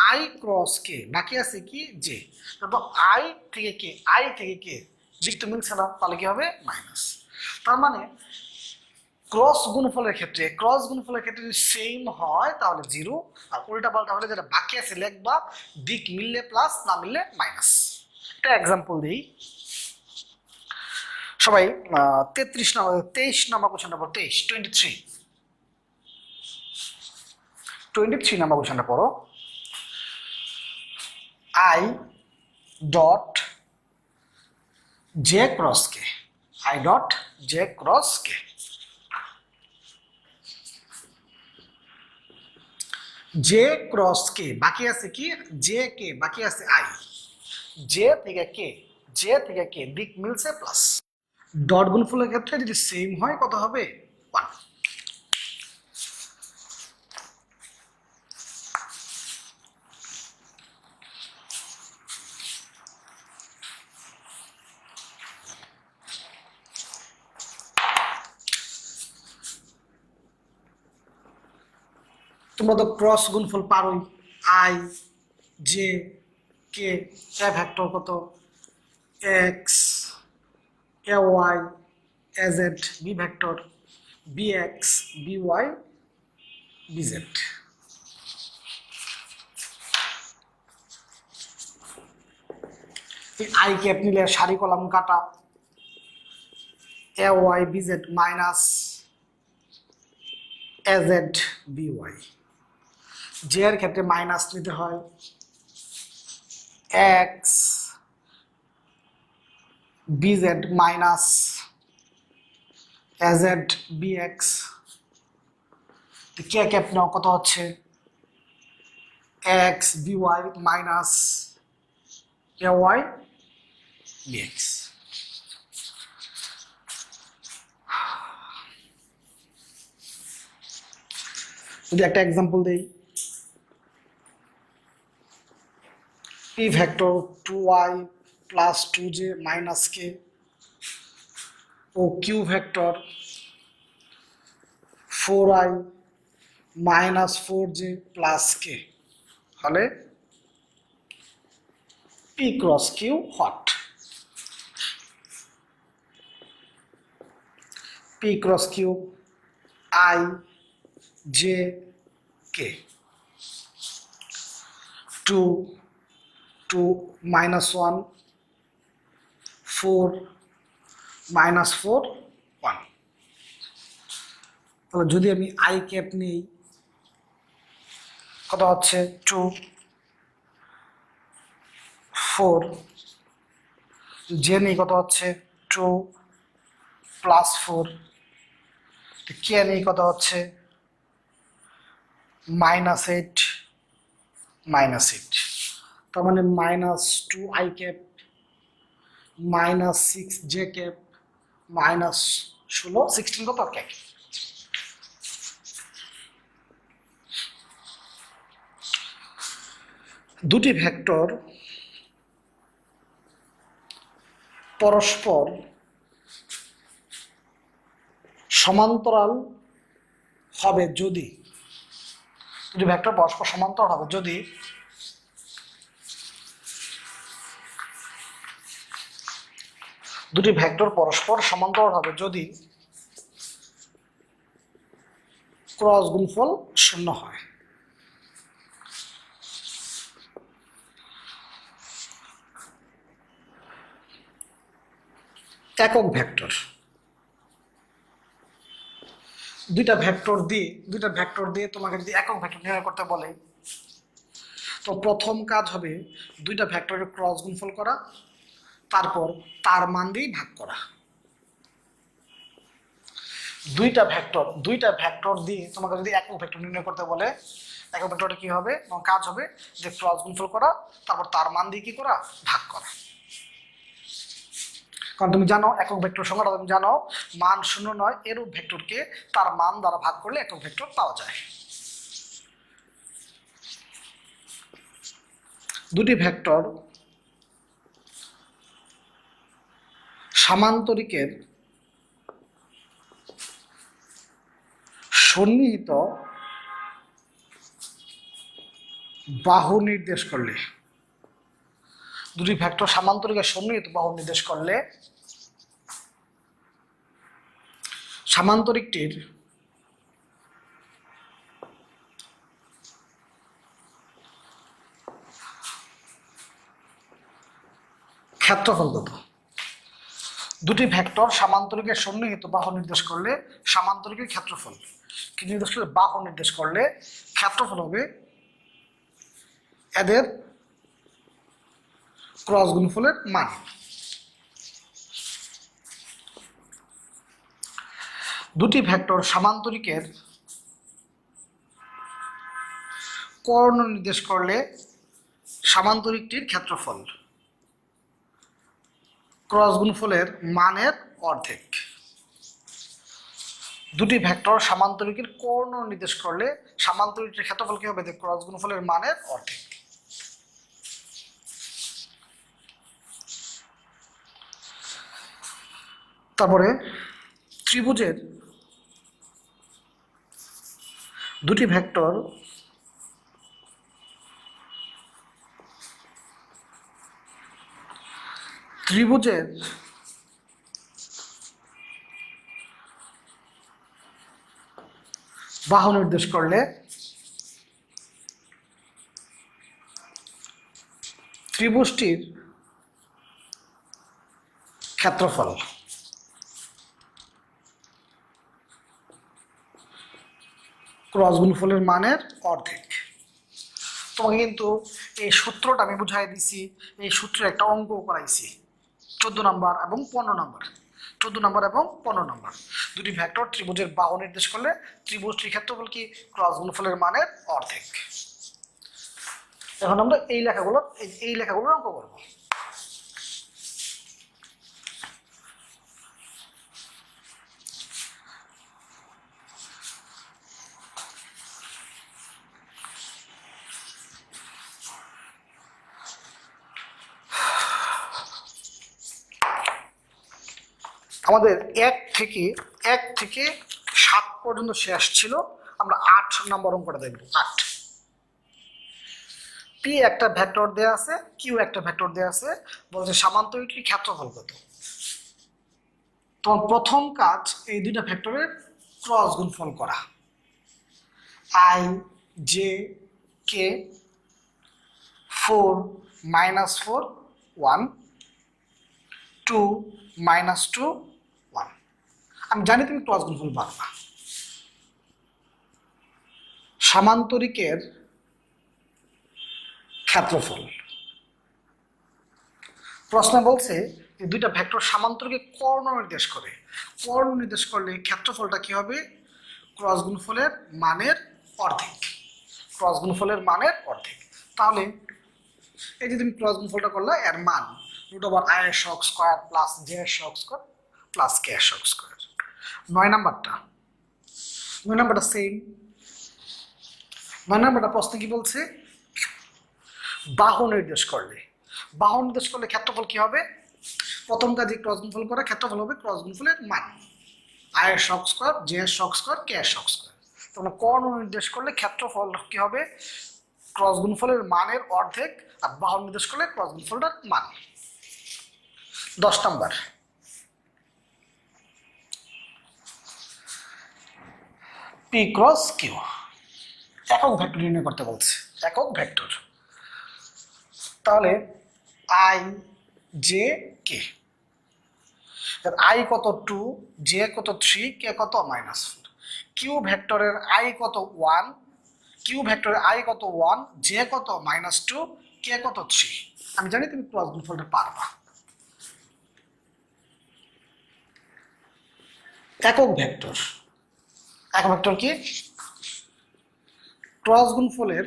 আই ক্রস কে, বাকি আছে কি জে, তারপর আই থেকে কে, আই থেকে কে দিক তো মিলছে না তাহলে কি হবে মাইনাস। তার মানে ক্রস গুণফলের ক্ষেত্রে, ক্রস গুণফলের ক্ষেত্রে যদি সেম হয় তাহলে জিরো, আর উল্টা পাল্টা হলে যেটা বাকি আছে লিখবা দিক মিললে প্লাস, না মিললে মাইনাস। একটা এক্সাম্পল দিই সবাই, 23 নম্বর 23 নম্বর কোশ্চেন নম্বর 23, 23 নম্বর কোশ্চেনটা পড়ো। I dot J cross K, I dot J cross K, J cross কে বাকি আছে কি জে কে, বাকি আছে আই, জে থেকে কে, জে থেকে কে দিক মিলছে প্লাস। ডট গুণফলের ক্ষেত্রে যদি সেম হয় কত হবে 1। তোমরা তো ক্রস গুণফল পারোই, I J K, A vector কত X, A Y, A Z, B vector B X, B Y, B Z. I cap নিলে সারি কলাম কাটা, A Y B Z minus A Z B Y, J এর ক্ষেত্রে minus নিতে হয় X B Z minus A Z B X. K cap নাও কত হচ্ছে X B Y minus A Y B X. যদি একটা এক্সাম্পল দেই, P vector 2y plus 2j minus K ও Q vector 4i minus 4j plus K হলে P cross Q what? P cross Q I J K, 2 2 minus 1 4 minus 4 1। তাহলে যদি আমি I cap নিই কত হচ্ছে 2 4, জে নেই কত হচ্ছে 2 প্লাস 4, কে নেই কত হচ্ছে -8 -8। তার মানে -2 আই ক্যাপ -6 জে ক্যাপ -16 16 কত ক্যাপ। দুটি ভেক্টর পরস্পর সমান্তরাল হবে যদি, দুটি ভেক্টর পরস্পর সমান্তরাল হবে যদি দুটি ভেক্টর পরস্পর সমান্তরাল হবে যদি ক্রস গুণফল 0 হয়। একক ভেক্টর, দুইটা ভেক্টর দিয়ে তোমাকে যদি একক ভেক্টর নির্ণয় করতে বলে, তো প্রথম কাজ হবে দুইটা ভেক্টরের ক্রস গুণফল করা, তারপর তার মান দিয়ে ভাগ করা। দুইটা ভেক্টর দিয়ে তোমাকে যদি একক ভেক্টর নির্ণয় করতে বলে, একক ভেক্টরটা কি হবে, তোমার কাজ হবে যে ক্রস গুণফল করা, তারপর তার মান দিয়ে কি করা, ভাগ করা। কারণ তুমি জানো একক ভেক্টর সংখ্যাটা তুমি জানো, মান 0 নয় এরূপ ভেক্টরকে তার মান দ্বারা ভাগ করলে একক ভেক্টর পাওয়া যায়। দুটি ভেক্টর সামান্তরিকের সন্নিহিত বাহু নির্দেশ করলে, দুটি ভেক্টর সামান্তরিকের সন্নিহিত বাহু নির্দেশ করলে সামান্তরিকটির ক্ষেত্রফল কত? দুটি ভেক্টর সামান্তরিকের সন্নিহিত বাহু নির্দেশ করলে সামান্তরিকের ক্ষেত্রফল কি নির্দেশ করলে, বাহু নির্দেশ করলে ক্ষেত্রফল হবে এদের ক্রস গুণফলের মান। দুটি ভেক্টর সামান্তরিকের কর্ণ নির্দেশ করলে সামান্তরিকটির ক্ষেত্রফল ক্রস গুণফলের মানের অর্ধেক। দুটি ভেক্টর সামান্তরিকের কর্ণ নির্দেশ করলে সামান্তরিকটির ক্ষেত্রফল কি হবে, ক্রস গুণফলের মানের অর্ধেক। তারপরে ত্রিভুজের দুটি ভেক্টর বাহু নির্দেশ করলে ত্রিভুজটির ক্ষেত্রফল ক্রস গুণফলের মানের অর্ধেক। তোমাকে কিন্তু এই সূত্রটা আমি বুঝাই দিছি, এই সূত্রে একটা অঙ্ক করাইছি 14 নম্বর এবং 15 নম্বর, 14 নম্বর এবং 15 নম্বর। দুটি ভেক্টর ত্রিভুজের বাহু নির্দেশ করলে ত্রিভুজটির ক্ষেত্রফল কি, ক্রস গুণফলের মানের অর্ধেক। এখন আমরা এই লেখাগুলোর অঙ্ক করব। আমাদের 1 থেকে 7 পর্যন্ত শেষ ছিল, আমরা 8 নম্বর অঙ্কটা দেখব। 8 পি একটা ভেক্টর দেয়া আছে, কিউ একটা ভেক্টর দেয়া আছে, বলছে সামান্তরিকটির ক্ষেত্রফল কত। তোমার প্রথম কাজ এই দুইটা ভেক্টরের ক্রস গুণফল করা। আই জে কে 4 -4 1 2 -2 1। আমি জানি তুমি ক্রস গুণফল পারবা। সামান্তরিকের ক্ষেত্রফল, প্রশ্ন বলছে যে দুইটা ভেক্টর সামান্তরিকে কর্ণ নির্দেশ করে, কর্ণ নির্দেশ করলে ক্ষেত্রফলটা কি হবে, ক্রস গুণফলের মানের অর্ধেক, ক্রস গুণফলের মানের অর্ধেক। তাহলে এই যে তুমি ক্রস গুণফলটা করলে, এর মান √i² plus j² plus k²। 9 নাম্বারটা সেম। 9 নাম্বারটা প্রশ্ন কি বলছে, বাহু নির্দেশ করলে ক্ষেত্রফল কি হবে, প্রথম কাজে ক্রস গুণফল করা, ক্ষেত্রফল হবে ক্রস গুণফলের মান i² j² k²। তোমরা কর্ণ নির্দেশ করলে ক্ষেত্রফল কি হবে, ক্রস গুণফলের মানের অর্ধেক, আর বাহু নির্দেশ করলে ক্রস গুণফলটার মান। 10 নাম্বার, পি ক্রস কিউ একক ভেক্টর নির্ণয় করতে বলছে, একক ভেক্টর। তাহলে আই জে কে আই কত 2, জে কত 3, কে কত -4। কিউ ভেক্টরের আই কত 1, কিউ ভেক্টরের আই কত 1, জে কত -2, কে কত 3। আমি জানি তুমি ক্রস গুণফলটা পারবা। একক ভেক্টর, একক ভেক্টর কি? ক্রস গুণফলের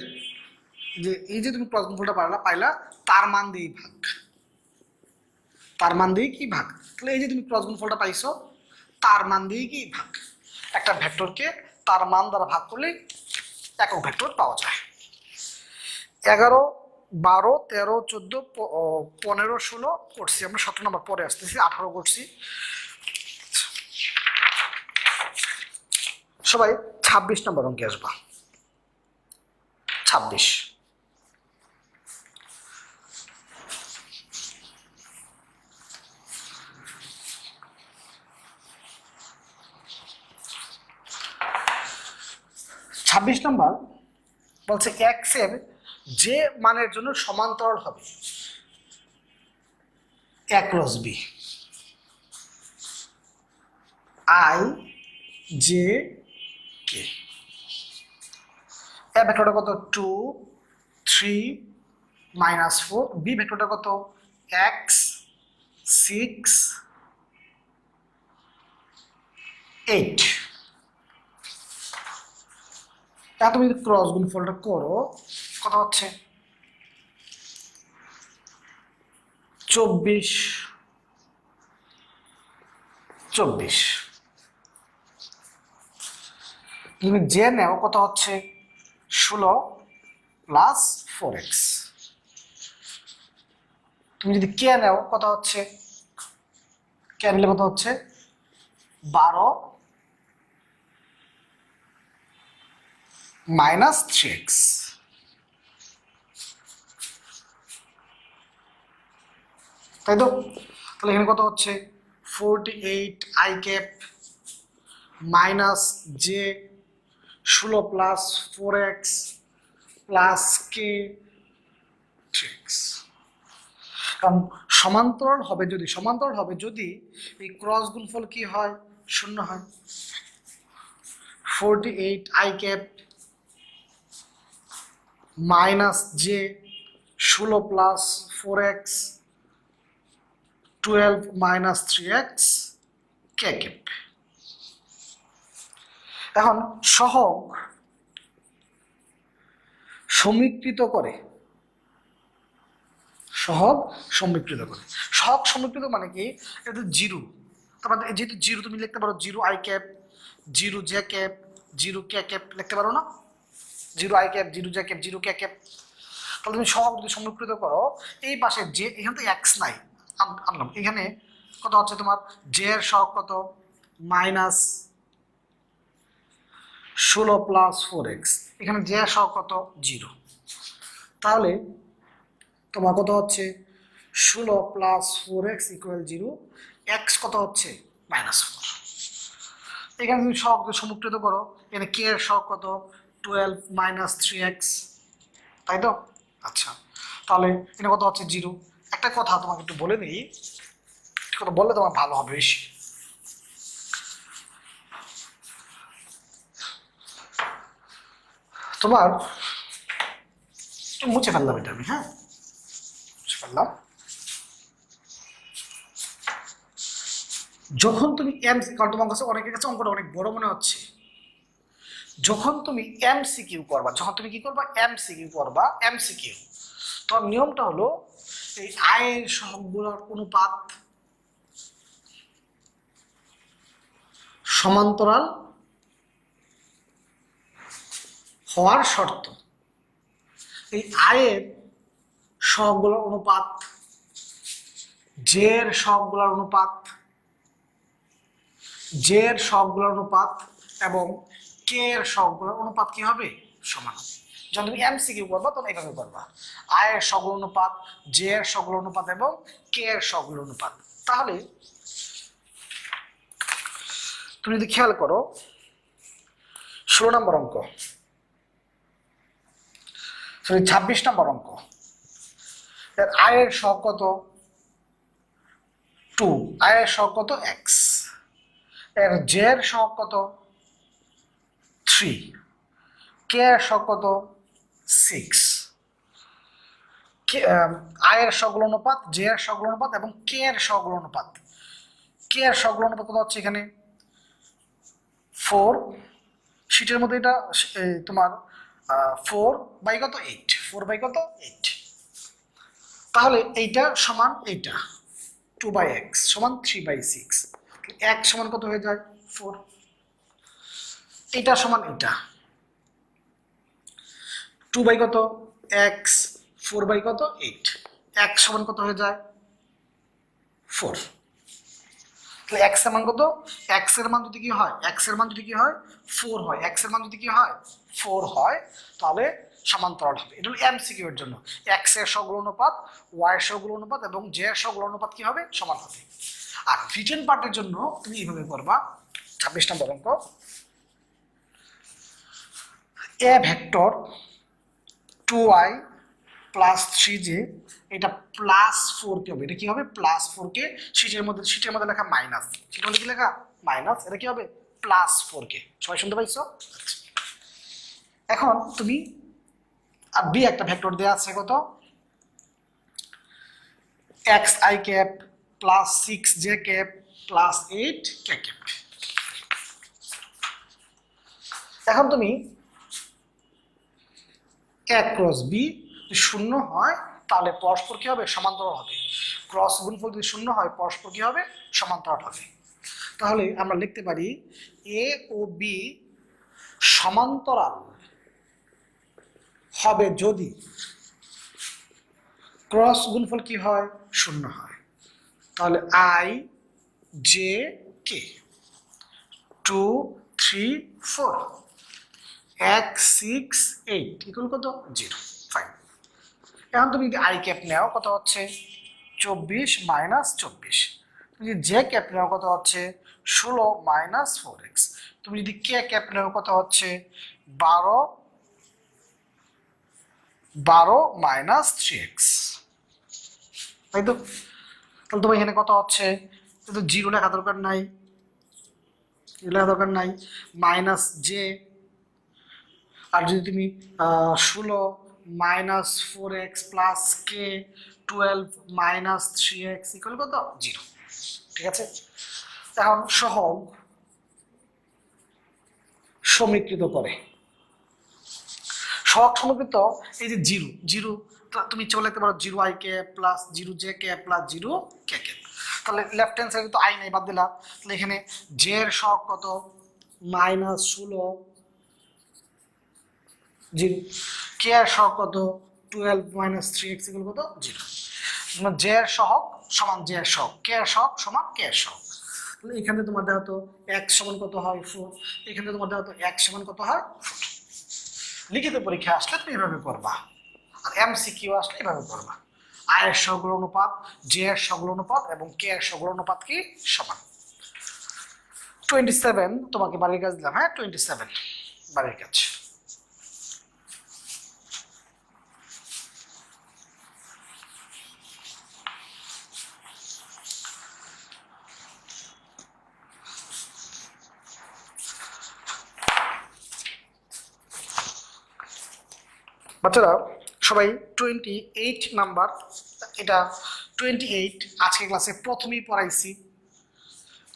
যে এই যে তুমি ক্রস গুণফলটা পাইলা তার মান দিয়ে ভাগ, তার মান দিয়ে কি ভাগ। তাহলে এই যে তুমি ক্রস গুণফলটা পাইছো তার মান দিয়ে কি ভাগ। একটা ভেক্টরকে তার মান দ্বারা ভাগ করলে একক ভেক্টর পাওয়া যায়। 11, 12, 13, 14, 15, 16 করছি আমরা, 17 নম্বর পরে আসতেছি, 18 করছি। সবাই 26 নম্বর অঙ্কে আসবা। 26 নম্বর বলছে এক্স এর যে মানের জন্য সমান্তরাল হবে A cross B, I J K. A ভেক্টরটা কত 2, 3, -4, বি ভেক্টরটা কত x, 6, 8। এখন তুমি যদি ক্রস গুণফলটা করো কত হচ্ছে 24, 24। তুমি জে নেও কত হচ্ছে 16 + 4x। তুমি যদি কে নেও কত হচ্ছে, কে নিলে কত হচ্ছে 12 - 3x। তাই তো? তাহলে এখানে কত হচ্ছে 48 i cap -j 16 + 4x + k 3x। কারণ সমান্তরাল হবে যদি এই ক্রস গুণফল কি হয়, শূন্য হয়। 48 i cap -j 16 + 4x 12 - 3x k cap. এখন সহগ সমীকৃত করে, সহগ সমীকৃত মানে কি, এটা জিরো। তারপর যেহেতু জিরো তুমি লিখতে পারো 0 i cap 0 j cap 0 k cap লিখতে পারো না, 0 i cap 0 j cap 0 k cap. তাহলে তুমি সহগ যদি সমীকৃত করো, এই পাশে যে এখানে তো x নাই আনলাম, এখানে কত হচ্ছে তোমার j এর সহগ কত -16 + 4x, এখানে j এর সহগ কত 0। তাহলে তোমার কত হচ্ছে 16 + 4x = 0, x কত হচ্ছে -4। এখানে তুমি সহগ সমীকৃত করো, এখানে k এর সহগ কত 12 - 3x, তাই তো? আচ্ছা, তাহলে এটা কত হচ্ছে 0। একটা কথা তোমাকে একটু বলে দিই, কথা বললে তোমার ভালো হবে বেশি। তোমার মুছে ফেললাম এটা আমি, হ্যাঁ মুছে ফেললাম। যখন তুমি কারণ তোমার কাছে অনেকের কাছে অঙ্কটা অনেক বড় মনে হচ্ছে, যখন তুমি এমসিকিউ করবা, যখন তুমি কি করবা এমসিকিউ করবা, এমসিকিউ তোমার নিয়মটা হলো এই আয়ের সহগগুলোর অনুপাত সমান্তরাল হওয়ার শর্ত, এই আয়ের সহগগুলোর অনুপাত, জের সহগগুলোর অনুপাত, জের সহগগুলোর অনুপাত এবং কে এর সহগগুলোর অনুপাত কি হবে সমান। যখন তুমি এমসিকিউ করবা তখন এইভাবে করবা, আয়ের সহগগুলোর অনুপাত, জে এর সহগগুলোর অনুপাত এবং কে এর সহগগুলোর অনুপাত। তাহলে তুমি যদি খেয়াল করো 16 নম্বর অঙ্ক, 26 নম্বর অঙ্ক, এর আয়ের সহগ কত 2, i এর সহগ কত x, এর j এর সহগ কত 3, k এর সহগ কত 6, i এর সহগুলো অনুপাত, j এর সহগুলো অনুপাত এবং k এর সহগুলো অনুপাত। k এর সহগুলো অনুপাত কত হচ্ছে এখানে 4, শীটের মধ্যে এটা তোমার 4 বাই কত 8, 4 বাই কত 8। তাহলে এইটা সমান এইটা 2 বাই x সমান 3 বাই 6, x সমান কত হয়ে যায় 4, এটা সমান এটা 2 বাই কত x, 4 বাই কত 8, x সমান কত হয়ে যায় 4। তাহলে x এর মান কত, x এর মান যদি কি হয়, x এর মান যদি কি হয় 4 হয়, x এর মান যদি কি হয় 4 হয়, তাহলে সমান্তরাল হবে। এটা হলো এমসিকিউ এর জন্য, x এর সহগুলো অনুপাত, y এর সহগুলো অনুপাত এবং j এর সহগুলো অনুপাত কি হবে সমান হবে। আর রিটেন পার্টের জন্য তুমি এইভাবে করবা, 26 নম্বর অঙ্ক, a vector 2i plus 3j, এটা প্লাস 4 কে হবে, এটা কি হবে প্লাস 4 কে, শীটের মধ্যে লেখা মাইনাস, শীটের মধ্যে কি লেখা মাইনাস, এটা কি হবে প্লাস 4 কে। সবাই শুনতে পাইছো? এখন তুমি আর বি একটা ভেক্টর দেওয়া আছে কত xi cap plus 6j cap plus 8k cap. এখন তুমি a ক্রস বি শূন্য হয় তাহলে পরস্পর কি হবে সমান্তরাল হবে, ক্রস গুণফল যদি শূন্য হয় পরস্পর কি হবে সমান্তরাল হবে। তাহলে আমরা লিখতে পারি a ও b সমান্তরাল হবে যদি ক্রস গুণফল কি হয় শূন্য হয়। তাহলে i j k 2 3 4 x 6 8 equal কত 0, ফাইন। এখন তুমি যদি আই ক্যাপ নেও কত হচ্ছে 24 মাইনাস 24, তুমি যদি জে ক্যাপ নেও কত হচ্ছে 16 মাইনাস 4x, তুমি যদি কে ক্যাপ নেও কত হচ্ছে 12 মাইনাস 3x, তাই তো? তাহলে তোমার এখানে কত হচ্ছে, তো জিরো লেখা দরকার নাই, মাইনাস জে, আর যদি তুমি 16 মাইনাস 4x প্লাস কে 12 মাইনাস 3x ইকুয়াল কত 0, ঠিক আছে? এখন সহগ সমীকৃত করে, সহগ সমীকৃত এই যে জিরো জিরো, তুমি চলে যেতে পারো 0i k plus 0j k plus 0k কে, তাহলে লেফট হ্যান্ড সাইডে তো আই নাই, বাদ দিলা, তাহলে এখানে জে এর সহগ কত মাইনাস 16, 0, কে এর সহগ কত 12 মাইনাস 3x ইকুয়াল কত 0, জে এর সহগ সমান জে এর সহগ, কে এর সহগ সমান কে এর সহগ। তাহলে এখানে তোমার দেওয়া তো x সমান কত হয় 4, এখানে তোমার দেওয়া তো x সমান কত হয় 4। লিখিত পরীক্ষা আসলে তুমি এভাবে করবা, আর এমসিকিউ আসলে এভাবে করবা, আই এর সহগুলো অনুপাত, জে এর সহগুলো অনুপাত এবং কে এর সহগুলো অনুপাত কি সমান। 27 তোমাকে বাড়ির কাজ দিলাম, হ্যাঁ 27 বাড়ির কাজ। বাচ্চারা সবাই 28 নাম্বার, এটা 28 আজকে ক্লাসে প্রথমেই পড়াইছি।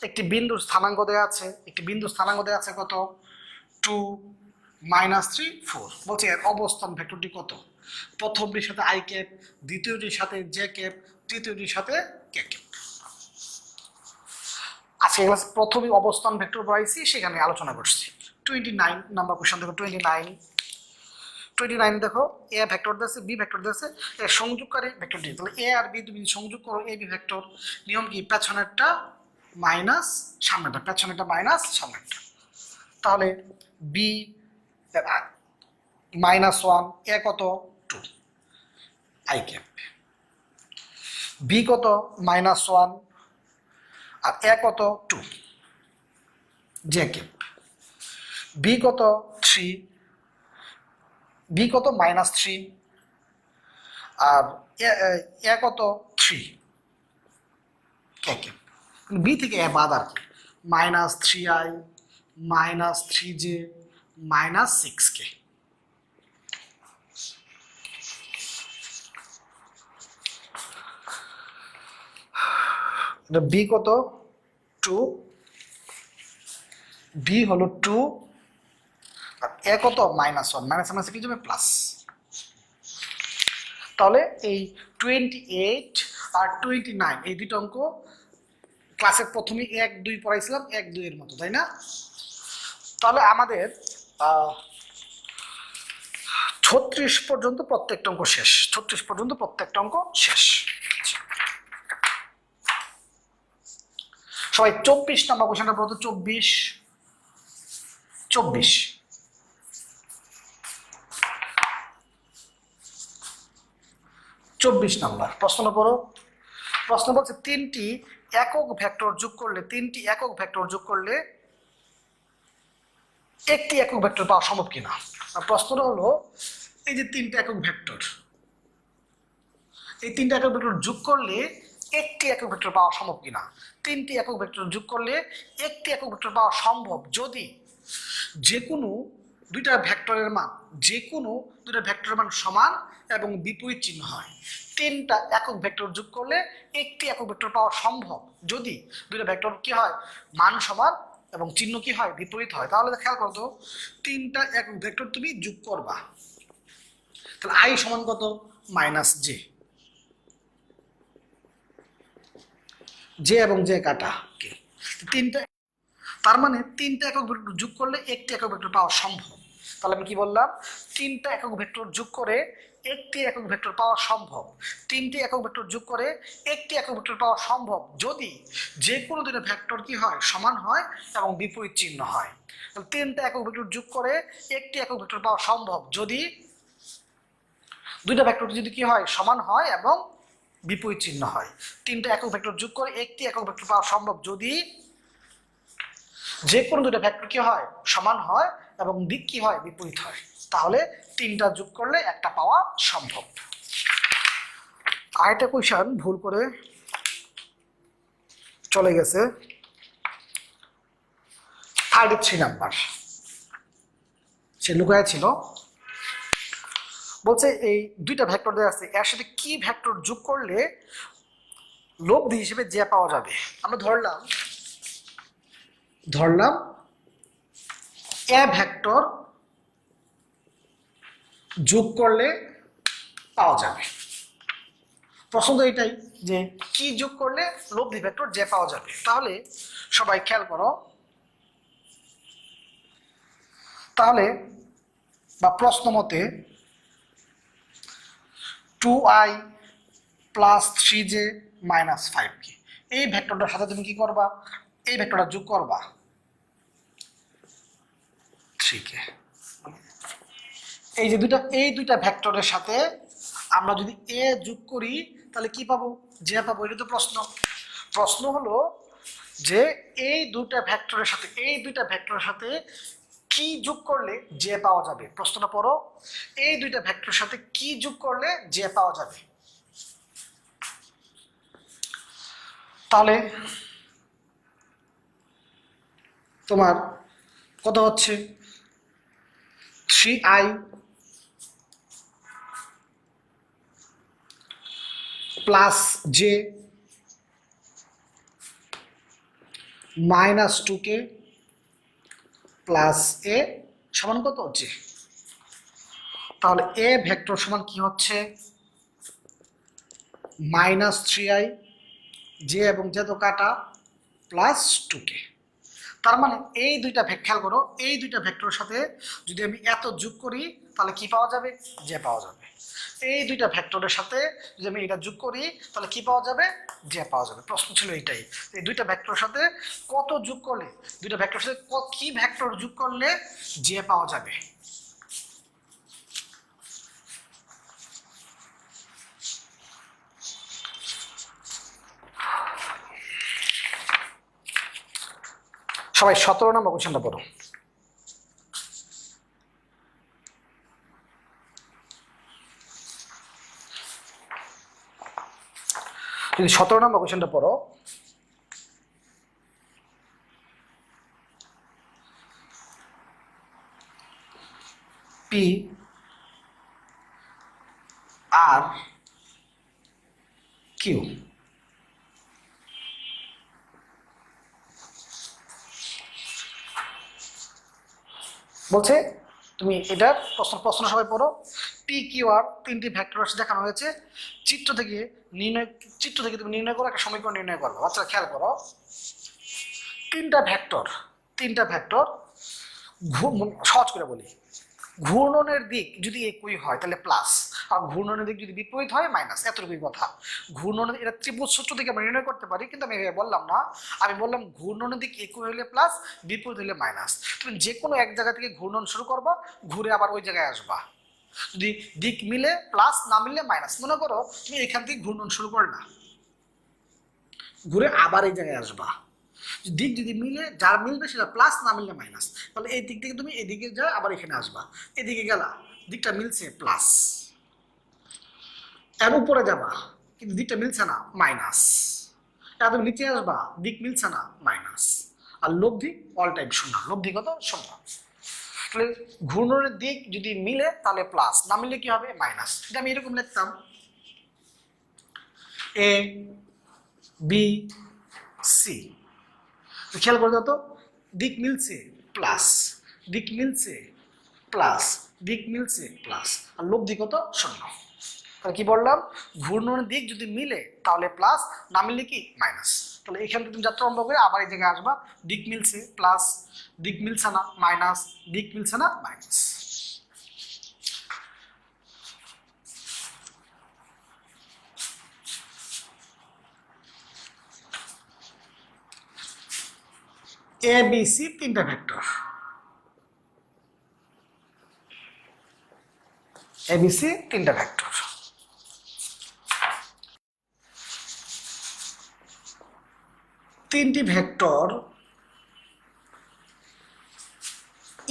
একটি বিন্দুর স্থানাঙ্ক দেওয়া আছে, কত 2 মাইনাস 3 4, বলছে এর অবস্থান ভেক্টরটি কত, প্রথমটির সাথে আই ক্যাপ, দ্বিতীয়টির সাথে জে ক্যাপ, তৃতীয়টির সাথে কে ক্যাপ। আজকে ক্লাস প্রথমেই অবস্থান ভেক্টর পড়াইছি, সেখানে আলোচনা করছি। 29 নাম্বার কোশ্চেন দেখো, 29 দেখো, এ ভেক্টর দিয়েছে, বি ভেক্টর দিয়েছে, এর সংযোগকারী ভেক্টরটি, তাহলে এ আর বি তুমি সংযোগ করো, এ বি ভেক্টর নিয়ম কি পেছনেরটা মাইনাস সামনেরটা, পেছনেরটা মাইনাস সামনেরটা, তাহলে বি -1, এ কত 2 আই ক্যাপ, বি কত -1 আর এ কত 2 জে ক্যাপ, বি কত 3, বি কত -3 আর এ কত 3, কে কে, বি থেকে এ বাদ আর কি, -3i -3j -6k। বি কত 2, বি হলো 2 আর এ কত -1, মাইনাস কি যাবে প্লাস। তাহলে এই 28 আর 29 এই দুটো অঙ্ক ক্লাসের প্রথমে 1 2 পড়াইছিলাম, 1 2 এর মতো, তাই না? তাহলে আমাদের 36 পর্যন্ত প্রত্যেকটা অঙ্ক শেষ, 36 পর্যন্ত প্রত্যেকটা অঙ্ক শেষ। সবাই 24 নাম্বার কোশ্চেনটা বলতো, 24 নাম্বার প্রশ্ন পড়ো। প্রশ্ন বলছে তিনটি একক ভেক্টর যোগ করলে একটি একক ভেক্টর পাওয়া সম্ভব কিনা। আর প্রশ্নটা হলো এই যে তিনটা একক ভেক্টর, এই তিনটা একক ভেক্টর যোগ করলে একটি একক ভেক্টর পাওয়া সম্ভব কিনা। তিনটি একক ভেক্টর যোগ করলে একটি একক ভেক্টর পাওয়া সম্ভব যদি যে কোনো দুইটা ভেক্টরের মান সমান এবং বিপরীত চিহ্ন হয়। তিনটা একক ভেক্টর যোগ করলে একটি একক ভেক্টর পাওয়া সম্ভব যদি দুইটা ভেক্টর কি হয়, মান সমান এবং চিহ্ন কি হয়, বিপরীত হয়। তাহলে খেয়াল করো তো, তিনটা একক ভেক্টর তুমি যোগ করবা, তাহলে i সমান কত -j, জে এবং জে কাটা কে, তিনটা, তার মানে তিনটা একক ভেক্টর যোগ করলে একটি একক ভেক্টর পাওয়া সম্ভব। তাহলে আমি কি বললাম, তিনটা একক ভেক্টর যোগ করে একটি একক ভেক্টর পাওয়া সম্ভব, তিনটি একক ভেক্টর যোগ করে একটি একক ভেক্টর পাওয়া সম্ভব যদি যে কোনো দুটো ভেক্টর কি হয়, সমান হয় এবং বিপরীত চিহ্ন হয়। তাহলে তিনটা একক ভেক্টর যোগ করে একটি একক ভেক্টর পাওয়া সম্ভব যদি দুইটা ভেক্টর যদি কি হয়, সমান হয় এবং বিপরীত চিহ্ন হয়। তিনটা একক ভেক্টর যোগ করে একটি একক ভেক্টর পাওয়া সম্ভব যদি যে কোনো দুটো ভেক্টর কি হয়, সমান হয় এবং দিক কি হয়, বিপরীত হয়। তাহলে তিনটা যোগ করলে একটা পাওয়া সম্ভব। আরেকটা কোয়েশ্চন ভুল করে চলে গেছে, 33 নাম্বার, সে লুকায় ছিল। বলছে এই দুইটা ভেক্টর দেওয়া আছে, এর সাথে কি ভেক্টর যোগ করলে লব্ধি হিসেবে যে পাওয়া যাবে। আমরা ধরলাম এ ভেক্টর যোগ করলে পাওয়া যাবে। প্রশ্ন তো এটাই যে কি যোগ করলে লব্ধি ভেক্টর যে পাওয়া যাবে। তাহলে সবাই খেয়াল করো, তাহলে বা প্রশ্ন মতে 2i + 3j - 5k এই ভেক্টরটার সাথে তুমি কি করবা, এই ভেক্টরটা যোগ করবা 3k। এই যে দুইটা ভেক্টরের সাথে আমরা যদি এ যোগ করি তাহলে কি পাবো, যে পাবো। এটা তো প্রশ্ন হলো যে এই দুইটা ভেক্টরের সাথে কি যোগ করলে যে পাওয়া যাবে। প্রশ্নটা পড়ো, এই দুইটা ভেক্টরের সাথে কি যোগ করলে যে পাওয়া যাবে। তাহলে তোমার কত হচ্ছে, 3i + j -2k + a সমান কত হচ্ছে। তাহলে এ ভেক্টর সমান কি হচ্ছে, -3i, j এবং j তো কাটা, +2k। তার মানে এই দুইটা খেয়াল করো, এই দুইটা ভেক্টরের সাথে যদি আমি এত যোগ করি তাহলে কি পাওয়া যাবে, যে পাওয়া যাবে। এই দুইটা ভেক্টরের সাথে যদি আমি এটা যোগ করি তাহলে কি পাওয়া যাবে, যে পাওয়া যাবে। প্রশ্ন ছিল এইটাই, এই দুইটা ভেক্টরের সাথে কত যোগ করলে, দুইটা ভেক্টরের সাথে কি ভেক্টর যোগ করলে যে পাওয়া যাবে। সবাই 17 নম্বর কোশ্চেনটা পড়ো। যদি 17 নম্বর কোশ্চেনটা পড়ো, পি আর কিউ। বলছে তুমি এটার প্রশ্ন সবাই পড়ো। পি কিউ আর তিনটি ভেক্টর রাশি দেখানো হয়েছে, চিত্র থেকে তুমি নির্ণয় করো, একটা সমীকরণ নির্ণয় করো। বাচ্চারা খেয়াল করো, তিনটা ভেক্টর সহজ করে বলি, ঘূর্ণনের দিক যদি একই হয় তাহলে প্লাস, আর ঘূর্ণনের দিক যদি বিপরীত হয় মাইনাস। এতটুকুই কথা। ঘূর্ণনের এটা ত্রিভুজ সূত্র থেকে আমরা নির্ণয় করতে পারি, কিন্তু আমি বললাম না। আমি বললাম ঘূর্ণনের দিক একই হলে প্লাস, বিপরীত হলে মাইনাস। তুমি যে কোনো এক জায়গা থেকে ঘূর্ণন শুরু করবা, ঘুরে আবার ওই জায়গায় আসবা। যদি দিক মিলে প্লাস, না মিললে মাইনাস। মনে করো তুমি এখান থেকে ঘূর্ণন শুরু করলা, ঘুরে আবার এই জায়গায় আসবা। দিক যদি মিলে, যার মিলবে সেটা প্লাস, না মিললে মাইনাস। তাহলে এই দিক থেকে তুমি এদিকে যাও, আবার এখানে আসবা, এদিকে গেলা, দিকটা মিলছে প্লাস, এর উপরে যাবা কিন্তু দিকটা মিলছে না, মাইনাস। তুমি নিচে আসবা, দিক মিলছে না, মাইনাস। আর লব্ধি অল টাইম শূন্য। লব্ধি কত? শূন্য। তাহলে ঘূর্ণনের দিক যদি মিলে তাহলে প্লাস, না মিললে কি হবে? মাইনাস। এটা আমি এরকম লিখতাম, এ বি সি। খেয়াল করে দাও তো, দিক মিলছে প্লাস, দিক মিলছে প্লাস, দিক মিলছে প্লাস, আর লব্ধি কত? শূন্য। তাহলে কি বললাম? ঘূর্ণনের দিক যদি মিলে তাহলে প্লাস, না মিললে কি? মাইনাস। তাহলে এখান থেকে তুমি যাত্রা আরম্ভ করে আবার এই জায়গায় আসবা, দিক মিলছে প্লাস, দিক মিলছে না, মাইনাস, দিক মিলছে না, মাইনাস। এ বি সি তিনটা ভেক্টর, এবিসি তিনটা ভেক্টর। তিনটি ভেক্টর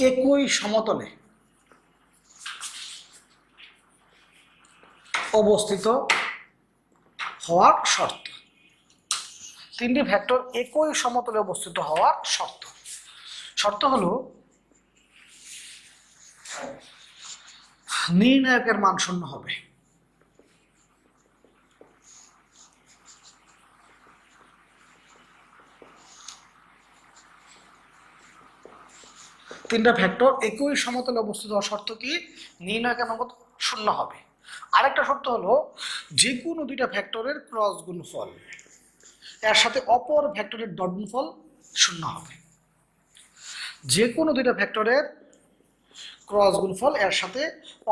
একই সমতলে অবস্থিত হওয়ার শর্ত। তিনটি ভেক্টর একই সমতলে অবস্থিত হওয়ার শর্ত। শর্ত হলো নির্ণায়কের মান শূন্য হবে। তিনটা ভেক্টর একই সমতলে অবস্থিত হওয়ার শর্ত কি? নির্ণায়কের মান শূন্য হবে। আরেকটা শর্ত হলো যে কোনো দুইটা ভেক্টরের ক্রস গুণফল এর সাথে অপর ভেক্টরের ডট গুণফল শূন্য হবে। যে কোনো দুইটা ভেক্টরের ক্রস গুণফল এর সাথে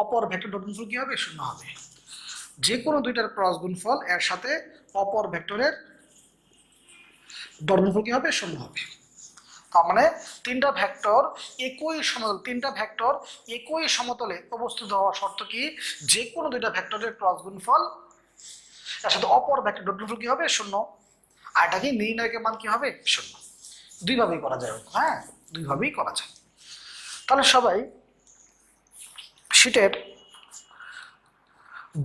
অপর ভেক্টর ডট গুণফল কি হবে? শূন্য হবে। যে কোনো দুইটার ক্রস গুণফল এর সাথে অপর ভেক্টরের ডট গুণফল কি হবে? শূন্য হবে। তার মানে তিনটা ভেক্টর একই সমতলে অবস্থিত হওয়ার শর্ত কি? যে কোনো দুইটা ভেক্টরের ক্রস গুণফল এর সাথে অপর ভেক্টর ডট গুণফল কি হবে? শূন্য। আর এটা কি? নির্ণায়কের মান কি হবে? শূন্য। দুইভাবেই করা যায়। হ্যাঁ, দুইভাবেই করা যায়। তাহলে সবাই শীটের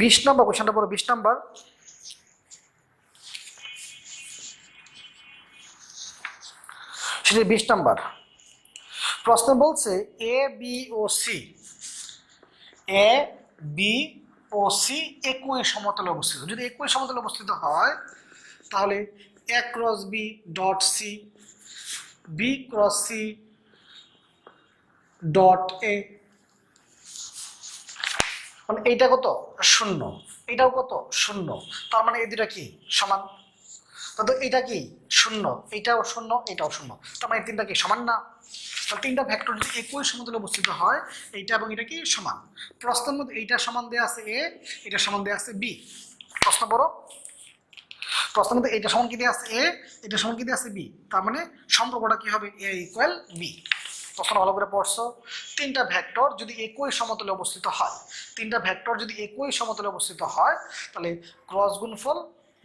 20 নম্বর কোশ্চেনটা পড়ো। 20 নম্বর, শীটের 20 নম্বর প্রশ্ন বলছে এ বি ও সি একই সমতলে অবস্থিত। যদি একই সমতলে অবস্থিত হয় তাহলে A cross B dot C, B cross C dot A, মানে এইটা কত? শূন্য। এটাও কত? শূন্য। তার মানে এই দুটা কি? সমান। তো এটা কি? শূন্য। এটাও শূন্য, এটাও শূন্য। তার মানে তিনটা কি? সমান না? তাহলে তিনটা ভেক্টর যদি একই সমতলে অবস্থিত হয়, এইটা এবং এটা কি? সমান। প্রশ্নের মধ্যে এইটা সমান দেওয়া আছে এ, এটা সমান দেওয়া আছে বি। প্রশ্ন বড়, প্রশ্নের মধ্যে এইটা সমান কি দেওয়া আছে এ, এটা সমান কি দেওয়া আছে বি। তার মানে সম্পর্কটা কি হবে? এ ইকুয়াল বি। প্রশ্ন ভালো করে পড়ছো? তিনটা ভেক্টর যদি একই সমতলে অবস্থিত হয়, তিনটা ভেক্টর যদি একই সমতলে অবস্থিত হয় তাহলে ক্রস গুণফল,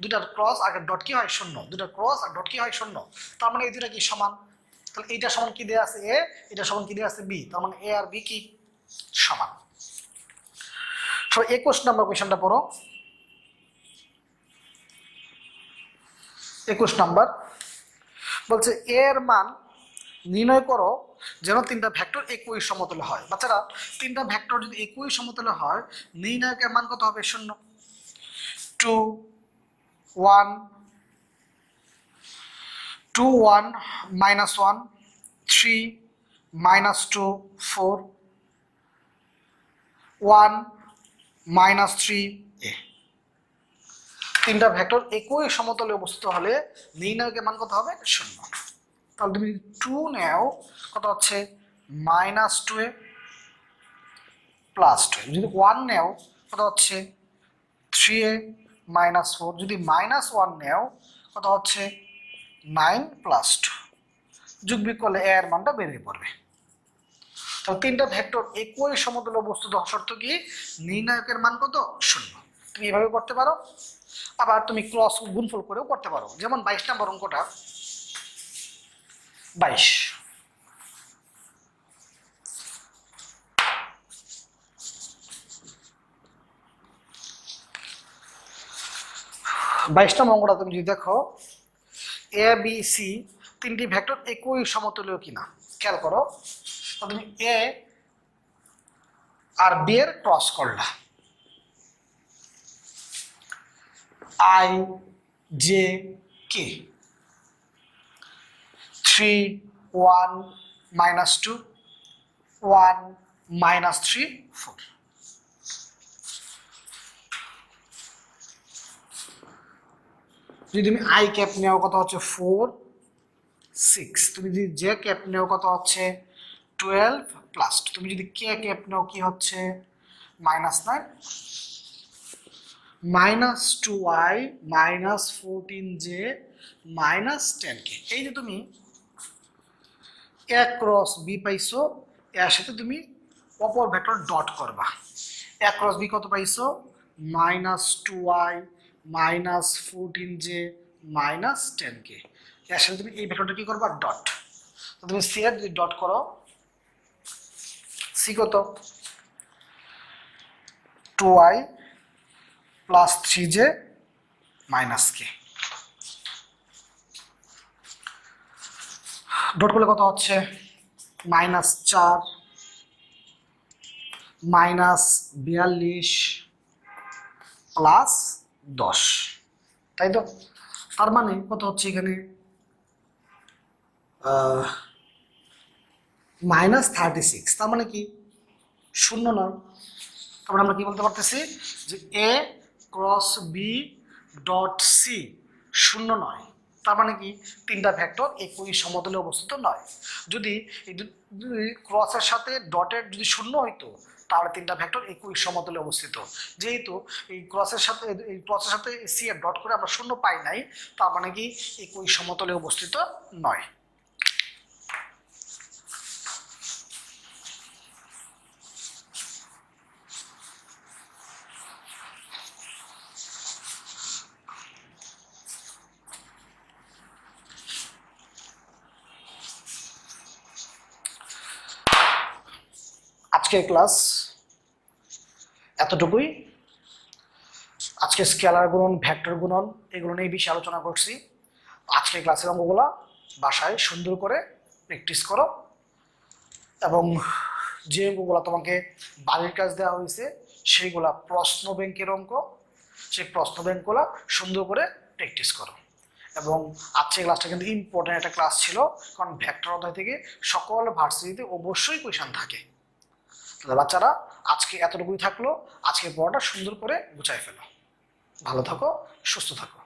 দুটার ক্রস আর ডট কি হয়? শূন্য। দুটার ক্রস আর ডট কি হয়? শূন্য। তার মানে এই দুটা কি? সমান। তাহলে এইটা সমান কি দেওয়া আছে এ, এটা সমান কি দেওয়া আছে বি। তার মানে এ আর বি কি? সমান। 21 নম্বর কোয়েশ্চনটা পড়ো। 21 নম্বর বলছে এ এর মান নির্ণয় করো যেন তিনটা ভেক্টর একই সমতলে হয়। বাচ্চারা, তিনটা ভেক্টর যদি একই সমতলে হয়, নির্ণায়কের মান কত হবে? 0, 2, 1, 2, 1, -1, 3, -2, 4, 1, -3 এ। তিনটা ভেক্টর একই সমতলে অবস্থিত হলে নির্ণায়কের মান কত হবে? 0। তাহলে তুমি 2 নেও, কত হচ্ছে? -2a +2। যদি 1 নেও, কত হচ্ছে? 3a -4। যদি -1 নেও, কত হচ্ছে? 9 + 2। যোগ বিয়োগ করলে এর মানটা বেরিয়ে পড়বে। তো তিনটা ভেক্টর একই সমতলে অবস্থিত হওয়া শর্ত কি? নির্ণায়কের মান কত? 0। তুমি এভাবে করতে পারো, আবার তুমি ক্রস গুণফল করেও করতে পারো। যেমন 22 নম্বর অঙ্কটা, 22 নম্বর অঙ্কটা তুমি যদি দেখো, এ বি সি তিনটি ভেক্টর একই সমতলীয় কিনা খেয়াল করো। তুমি এ আর বি এর ক্রস করলা, আই জে কে, 3, 1, -2, 1, -3, 4। যদি তুমি আই ক্যাপ নেও, কত হচ্ছে? 4, 6। তুমি যদি জে ক্যাপ নেও, কত হচ্ছে? 12 + 2। তুমি যদি কে ক্যাপ নেও, কি হচ্ছে? -9, -2i, -14j, -10k। এই যে তুমি এ ক্রস বি পাইছো, এর সাথে তুমি অপর ভেক্টর ডট করবা। এ ক্রস বি কত পাইছো? -2i, -14j, -10k। এর সাথে তুমি এই ভেক্টরটা কি করবা? ডট। তো তুমি সি এর যদি ডট করো, সি কত? 2i + 3j -k। ডট করলে কত হচ্ছে? -4, -42 +10। তাই তো? তার মানে কত হচ্ছে এখানে? -36। তার মানে কি? 0 নয়। তারপরে আমরা কি বলতে পারতেছি? যে এ ক্রস বি ডট সি 0 নয়। তার মানে কি? তিনটা ভেক্টর একই সমতলে অবস্থিত নয়। যদি ক্রসের সাথে ডটের যদি 0 হইতো, তাহলে তিনটা ভেক্টর একই সমতলে অবস্থিত। যেহেতু এই ক্রসের সাথে সি এর ডট করে আমরা 0 পাই নাই, তার মানে কি? একই সমতলে অবস্থিত নয়। আজকের ক্লাস এতটুকুই। আজকে স্কেলার গুণন, ভেক্টর গুণন এগুলো নিয়ে বেশি আলোচনা করছি। আজকের ক্লাসের অঙ্কগুলো বাসায় সুন্দর করে প্র্যাকটিস করো, এবং যে অঙ্কগুলো তোমাকে বাড়ির কাজ দেওয়া হয়েছে সেইগুলা প্রশ্ন ব্যাংকের অঙ্ক, সেই প্রশ্ন ব্যাংকগুলো সুন্দর করে প্র্যাকটিস করো। এবং আজকের ক্লাসটা কিন্তু ইম্পর্টেন্ট একটা ক্লাস ছিল, কারণ ভেক্টর অধ্যায় থেকে সকল ভার্সিটিতে অবশ্যই কোয়েশ্চন থাকে। তাহলে বাচ্চারা, আজকে এতটুকুই থাকলো। আজকে পড়াটা সুন্দর করে গুছাই ফেলো। ভালো থাকো, সুস্থ থাকো।